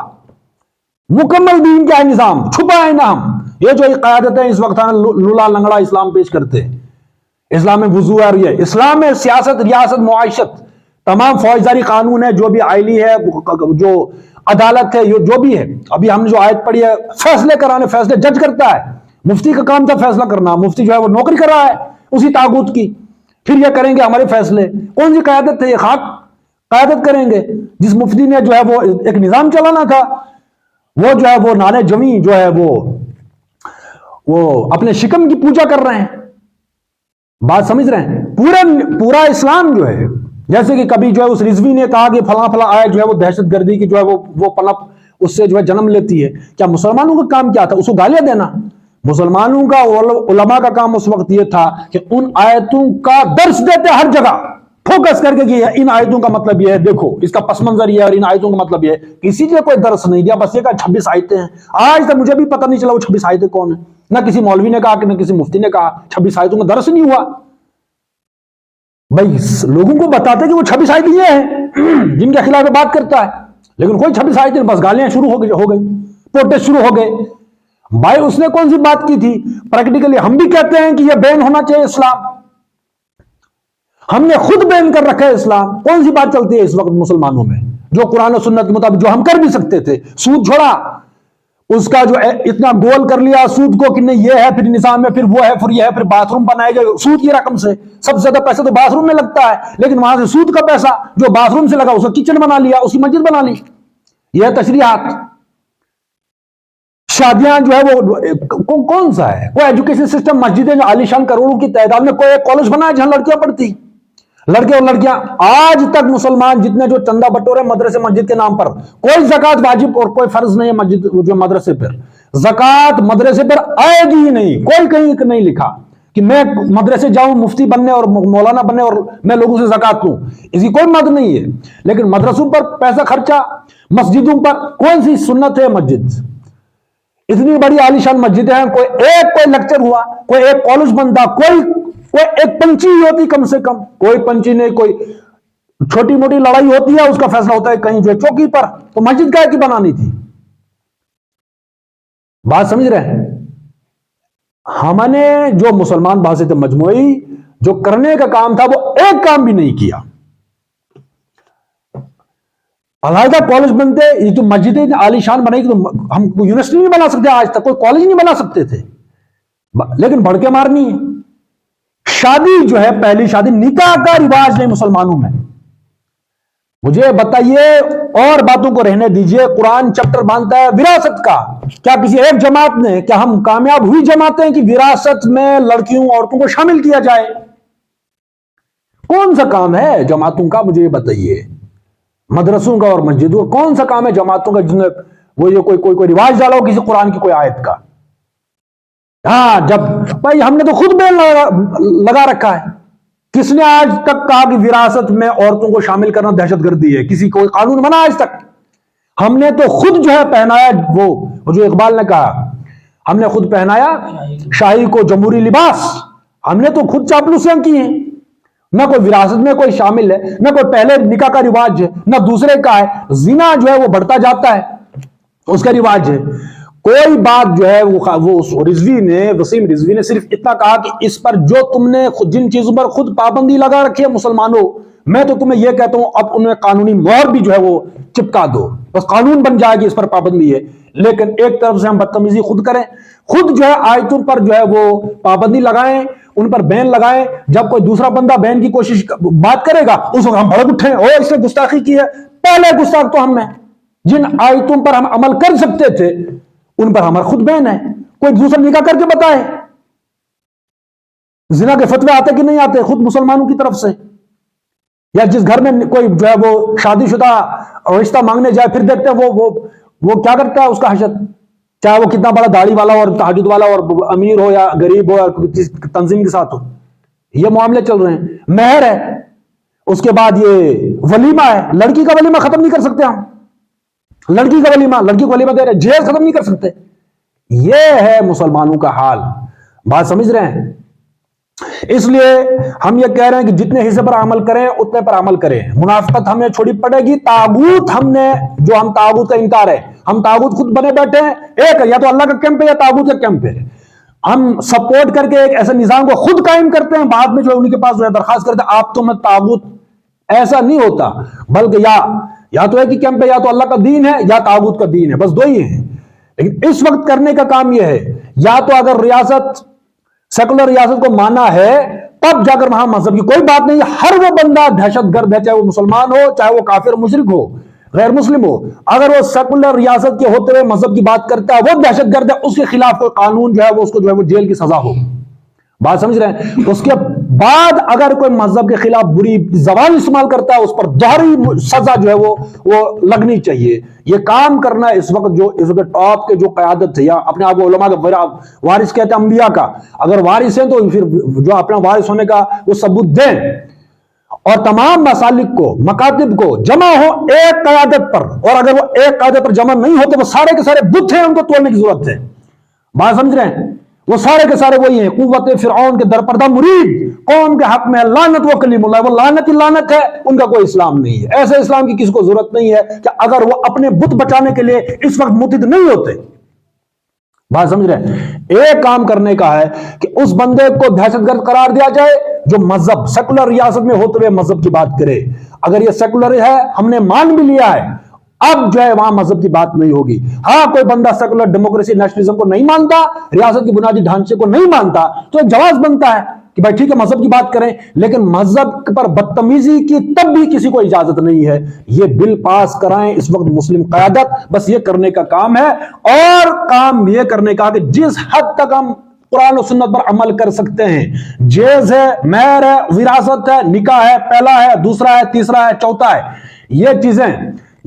مکمل دین کا نظام، چھپائے نہ ہم۔ یہ جو قیادتیں اس وقت لولا لنگڑا اسلام پیش کرتے ہیں، اسلام میں وضو ہے، یہ اسلام میں سیاست، ریاست، معیشت، تمام فوجداری قانون ہے، جو بھی آئلی ہے، جو عدالت ہے، جو بھی ہے، ابھی ہم نے جو آیت پڑھی ہے، فیصلے کرانے، فیصلے جج کرتا ہے، مفتی کا کام تھا فیصلہ کرنا، مفتی جو ہے وہ نوکری کر رہا ہے اسی طاغوت کی، پھر یہ کریں گے ہمارے فیصلے، کون سی قیادت ہے یہ؟ خاک قیادت کریں گے۔ جس مفتی نے جو ہے وہ ایک نظام چلانا تھا، وہ جو ہے وہ نانے جمی جو ہے وہ اپنے شکم کی پوجا کر رہے ہیں۔ بات سمجھ رہے ہیں؟ پورا اسلام جو ہے، جیسے کہ کبھی جو ہے اس رضوی نے کہا کہ فلاں فلاں آیت جو ہے وہ دہشت گردی کی جو ہے وہ پنپ اس سے جو ہے جنم لیتی ہے، کیا مسلمانوں کا کام کیا تھا؟ اس کو گالیاں دینا؟ مسلمانوں کا، علماء کا کام اس وقت یہ تھا کہ ان آیتوں کا درس دیتے ہر جگہ، فوکس کر کے کہ ان آیتوں کا مطلب یہ ہے، دیکھو اس کا پس منظر یہ ہے، اور ان آیتوں کا مطلب یہ ہے۔ کسی نے کوئی درس نہیں دیا، بس یہ کہا 26 آیتیں ہیں۔ آج تک مجھے بھی پتہ نہیں چلا وہ 26 آیتیں کون ہیں، نہ کسی مولوی نے کہا، نہ کسی مفتی نے کہا، 26 آیتوں کا درس نہیں ہوا۔ بھائی لوگوں کو بتاتے کہ وہ 26 آیتیں یہ ہیں جن کے خلاف بات کرتا ہے، لیکن کوئی 26 آیتیں، بس گالیاں شروع ہو گئی، پروٹیسٹ شروع ہو گئے۔ بھائی اس نے کون سی بات کی تھی؟ پریکٹیکلی ہم بھی کہتے ہیں کہ یہ بین ہونا چاہیے اسلام، ہم نے خود بین کر رکھا ہے اسلام۔ کون سی بات چلتی ہے اس وقت مسلمانوں میں جو قرآن و سنت کے مطابق جو ہم کر بھی سکتے تھے؟ سود چھوڑا، اس کا جو اتنا گول کر لیا سود کو کہ نہیں یہ ہے، پھر نظام میں، پھر وہ ہے، پھر یہ ہے، پھر باتھ روم بنائے گئے سود کی رقم سے، سب سے زیادہ پیسہ تو باتھ روم میں لگتا ہے، لیکن وہاں سے سود کا پیسہ جو باتھ روم سے لگا اس کو کچن بنا لیا، اس کی مسجد بنا لی۔ یہ تشریحات، شادیاں جو ہے وہ کون سا ہے؟ کوئی ایجوکیشن سسٹم، مسجدیں جو عالیشان کروڑوں کی تعداد میں، کوئی ایک کالج بنا ہے جہاں لڑکیاں پڑھتی، لڑکے اور لڑکیاں؟ آج تک مسلمان جتنے جو چندہ بٹورے مدرسے مسجد کے نام پر، کوئی زکوٰۃ واجب اور کوئی فرض نہیں ہے مسجد جو مدرسے پر، زکوٰۃ مدرسے پر آئے گی ہی نہیں، کوئی کہیں نہیں لکھا کہ میں مدرسے جاؤں مفتی بننے اور مولانا بننے اور میں لوگوں سے زکوٰۃ لوں، اس کی کوئی مد نہیں ہے۔ لیکن مدرسوں پر پیسہ خرچہ، مسجدوں پر، کون سی سنت ہے مسجد؟ اتنی بڑی عالیشان مسجدیں ہیں، کوئی لیکچر ہوا، کوئی ایک کالج بنتا، کوئی ایک پنچی ہوتی کم سے کم، کوئی پنچی نہیں، کوئی چھوٹی موٹی لڑائی ہوتی ہے اس کا فیصلہ ہوتا ہے کہیں جو ہے چوکی پر، تو مسجد کا کی بنانی تھی؟ بات سمجھ رہے ہیں؟ ہم نے جو مسلمان بحث مجموعی جو کرنے کا کام تھا وہ ایک کام بھی نہیں کیا۔ علیحدہ کالج بنتے، یہ تو مسجدیں عالیشان بنائی تو ہم یونیورسٹی نہیں بنا سکتے، آج تک کوئی کالج نہیں بنا سکتے تھے، لیکن بڑھ کے مارنی ہے۔ شادی جو ہے، پہلی شادی، نکاح کا رواج نہیں مسلمانوں میں۔ مجھے بتائیے، اور باتوں کو رہنے دیجئے، قرآن چیپٹر باندھتا ہے وراثت کا، کیا کسی ایک جماعت نے، کیا ہم کامیاب ہوئی جماعتیں کہ وراثت میں لڑکیوں عورتوں کو شامل کیا جائے؟ کون سا کام ہے جماعتوں کا؟ مجھے یہ بتائیے، مدرسوں کا اور مسجدوں کا کون سا کام ہے جماعتوں کا جن نے وہ یہ کوئی رواج ڈالا ہو کسی قرآن کی کوئی آیت کا؟ ہاں جب بھائی ہم نے تو خود بین لگا رکھا ہے. کس نے آج تک کہا کہ وراثت میں عورتوں کو شامل کرنا دہشت گردی ہے؟ کسی کوئی قانون بنا آج تک؟ ہم نے تو خود جو ہے پہنایا، وہ جو اقبال نے کہا، ہم نے خود پہنایا شاہی کو جمہوری لباس. ہم نے تو خود چاپلوسیاں کی ہیں. نہ کوئی وراثت میں کوئی شامل ہے، نہ کوئی پہلے نکاح کا رواج ہے، نہ دوسرے کا ہے. زنا جو ہے وہ بڑھتا جاتا ہے، اس کا رواج ہے. کوئی بات جو ہے وہ رضوی نے، وسیم رضوی نے صرف اتنا کہا کہ اس پر جو تم نے جن چیزوں پر خود پابندی لگا رکھی ہے مسلمانوں، میں تو تمہیں یہ کہتا ہوں اب انہیں قانونی مہر بھی جو ہے وہ چپکا دو، بس قانون بن جائے گی اس پر پابندی ہے. لیکن ایک طرف سے ہم بدتمیزی خود کریں، خود جو ہے آیتوں پر جو ہے وہ پابندی لگائیں، ان پر بین لگائیں. جب کوئی دوسرا بندہ بین کی کوشش بات کرے گا اس وقت ہم بھڑک اٹھیں، او اس نے گستاخی کی ہے. پہلے گستاخ تو ہم ہیں. جن آیتوں پر ہم عمل کر سکتے تھے ان پر ہمارا خود بین ہے. کوئی دوسرا نکاح کر کے بتائے. زنا کے فتوے آتے کہ نہیں آتے خود مسلمانوں کی طرف سے؟ یا جس گھر میں کوئی جو ہے وہ شادی شدہ رشتہ مانگنے جائے پھر دیکھتے ہیں وہ کیا کرتا ہے اس کا حشر، چاہے وہ کتنا بڑا داڑھی والا اور تہجد والا اور امیر ہو یا غریب ہو یا تنظیم کے ساتھ ہو. یہ معاملے چل رہے ہیں. مہر ہے، اس کے بعد یہ ولیمہ ہے. لڑکی کا ولیمہ ختم نہیں کر سکتے ہم. لڑکی کا ولیمہ، لڑکی کو ولیمہ دے رہے، جہیز ختم نہیں کر سکتے. یہ ہے مسلمانوں کا حال. بات سمجھ رہے ہیں؟ اس لیے ہم یہ کہہ رہے ہیں کہ جتنے حصے پر عمل کریں اتنے پر عمل کریں. منافقت ہمیں چھوڑی پڑے گی. طاغوت ہم طاغوت کا انکار ہے. ہم طاغوت خود بنے بیٹھے ہیں. ایک یا تو اللہ کا کیمپ ہے یا طاغوت کا کیمپ ہے. ہم سپورٹ کر کے ایک ایسے نظام کو خود قائم کرتے ہیں، بعد میں جو انہیں کے پاس جو ہے درخواست کرتے ہیں آپ تو میں طاغوت. ایسا نہیں ہوتا، بلکہ یا تو ایک ہی کیمپ ہے، یا تو اللہ کا دین ہے یا طاغوت کا دین ہے، بس دو ہی ہیں. لیکن اس وقت کرنے کا کام یہ ہے، یا تو اگر ریاست سیکولر ریاست کو مانا ہے تب جا کر وہاں مذہب کی کوئی بات نہیں. ہر وہ بندہ دہشت گرد ہے، چاہے وہ مسلمان ہو، چاہے وہ کافر مشرک ہو، غیر مسلم ہو. اگر وہ سیکولر ریاست کے ہوتے ہوئے مذہب کی بات کرتا ہے وہ دہشت گرد ہے. اس کے خلاف کوئی قانون جو ہے وہ اس کو جو ہے وہ جیل کی سزا ہو. بات سمجھ رہے ہیں؟ اس کے بعد اگر کوئی مذہب کے خلاف بری زبان استعمال کرتا ہے اس پر دوہری سزا جو ہے وہ لگنی چاہیے. یہ کام کرنا ہے اس وقت ٹاپ کے جو قیادت ہے، یا اپنے آپ کو علماء کا وارث کہتے ہیں، انبیاء کا. اگر وارث ہیں تو پھر جو اپنا وارث ہونے کا وہ ثبوت دیں، اور تمام مسالک کو، مکاتب کو جمع ہو ایک قیادت پر. اور اگر وہ ایک قیادت پر جمع نہیں ہوتے، وہ سارے کے سارے بت ہیں، ان کو توڑنے کی ضرورت ہے. بات سمجھ رہے ہیں؟ وہ سارے کے سارے وہی ہیں، قوت فرعون کے درپردہ مرید، قوم کے حق میں لعنت و کلیم اللہ. وہ لعنت ہی لعنت ہے، ان کا کوئی اسلام نہیں ہے. ایسے اسلام کی کسی کو ضرورت نہیں ہے کہ اگر وہ اپنے بت بچانے کے لیے اس وقت متحد نہیں ہوتے. بات سمجھ رہے ہیں؟ ایک کام کرنے کا ہے کہ اس بندے کو دہشت گرد قرار دیا جائے جو مذہب سیکولر ریاست میں ہوتے ہوئے مذہب کی بات کرے. اگر یہ سیکولر ہے، ہم نے مان بھی لیا ہے، اب جو ہے وہاں مذہب کی بات نہیں ہوگی. ہاں کوئی بندہ سیکولر ڈیموکریسی نیشنلزم کو نہیں مانتا، ریاست کی بنیادی ڈھانچے کو نہیں مانتا، تو ایک جواز بنتا ہے کہ بھائی ٹھیک ہے مذہب کی بات کریں، لیکن مذہب پر بدتمیزی کی تب بھی کسی کو اجازت نہیں ہے. یہ بل پاس کرائیں اس وقت مسلم قیادت، بس یہ کرنے کا کام ہے. اور کام یہ کرنے کا کہ جس حد تک ہم قرآن و سنت پر عمل کر سکتے ہیں، جیز ہے، مہر ہے، وراثت ہے، نکاح ہے، پہلا ہے، دوسرا ہے، تیسرا ہے، چوتھا ہے، یہ چیزیں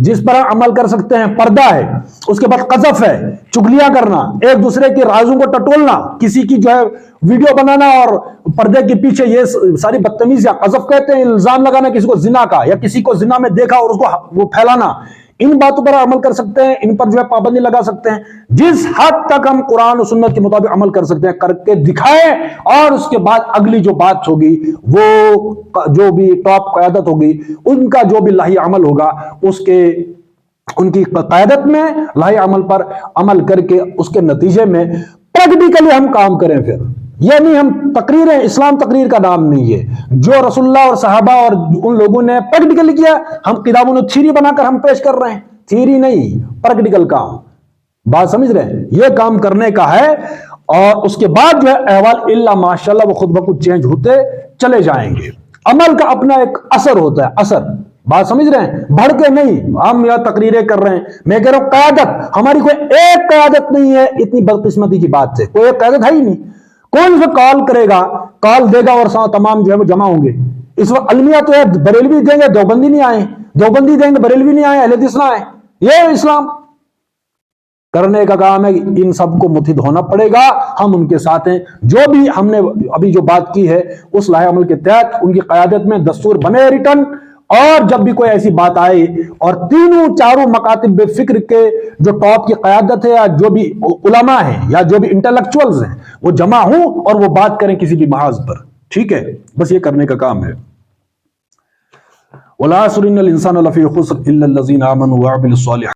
جس پر عمل کر سکتے ہیں. پردہ ہے، اس کے بعد قذف ہے، چگلیاں کرنا، ایک دوسرے کے رازوں کو ٹٹولنا، کسی کی جو ہے ویڈیو بنانا اور پردے کے پیچھے یہ ساری بدتمیزیاں قذف کہتے ہیں. الزام لگانا کسی کو زنا کا، یا کسی کو زنا میں دیکھا اور اس کو وہ پھیلانا، ان باتوں پر عمل کر سکتے ہیں، ان پر جو ہے پابندی لگا سکتے ہیں. جس حد تک ہم قرآن و سنت کے مطابق عمل کر سکتے ہیں کر کے دکھائیں. اور اس کے بعد اگلی جو بات ہوگی، وہ جو بھی ٹاپ قیادت ہوگی، ان کا جو بھی لاہی عمل ہوگا، ان کی قیادت میں لاہی عمل پر عمل کر کے اس کے نتیجے میں پریکٹیکلی ہم کام کریں. پھر یہ نہیں ہم تقریریں، اسلام تقریر کا نام نہیں ہے. جو رسول اللہ اور صحابہ اور ان لوگوں نے پریکٹیکلی کیا، ہم کتابوں نے تھیوری بنا کر ہم پیش کر رہے ہیں. تھیوری نہیں، پریکٹیکل کام. بات سمجھ رہے ہیں؟ یہ کام کرنے کا ہے. اور اس کے بعد جو ہے احوال الا ماشاءاللہ وہ خود بخود چینج ہوتے چلے جائیں گے. عمل کا اپنا ایک اثر ہوتا ہے، اثر. بات سمجھ رہے ہیں؟ بڑھ کے نہیں ہم یا تقریریں کر رہے ہیں. میں کہہ رہا ہوں قیادت، ہماری کوئی ایک قیادت نہیں ہے. اتنی بدقسمتی کی بات ہے، کوئی ایک قیادت ہے ہی نہیں. کون سے کال کرے گا، کال دے گا اور تمام جو ہے وہ جمع ہوں گے. اس وقت المیہ تو ہے، بریلوی دیں گے دیوبندی نہیں آئے، دیوبندی دیں گے بریلوی نہیں آئے، اہل حدیث نہ آئے. یہ اسلام کرنے کا کام ہے، ان سب کو متحد ہونا پڑے گا، ہم ان کے ساتھ ہیں۔ جو بھی ہم نے ابھی جو بات کی ہے اس لائحہ عمل کے تحت ان کی قیادت میں دستور بنے ریٹن، اور جب بھی کوئی ایسی بات آئے اور تینوں چاروں مکاتب فکر کے جو ٹاپ کی قیادت ہے یا جو بھی علماء ہیں یا جو بھی انٹلیکچوئلز ہیں وہ جمع ہوں اور وہ بات کریں کسی بھی محاذ پر، ٹھیک ہے؟ بس یہ کرنے کا کام ہے۔ وَالْعَصْرِ إِنَّ الْإِنسَانَ لَفِي خُسْرٍ إِلَّا الَّذِينَ آمَنُوا وَعَمِلُوا الصَّالِحَاتِ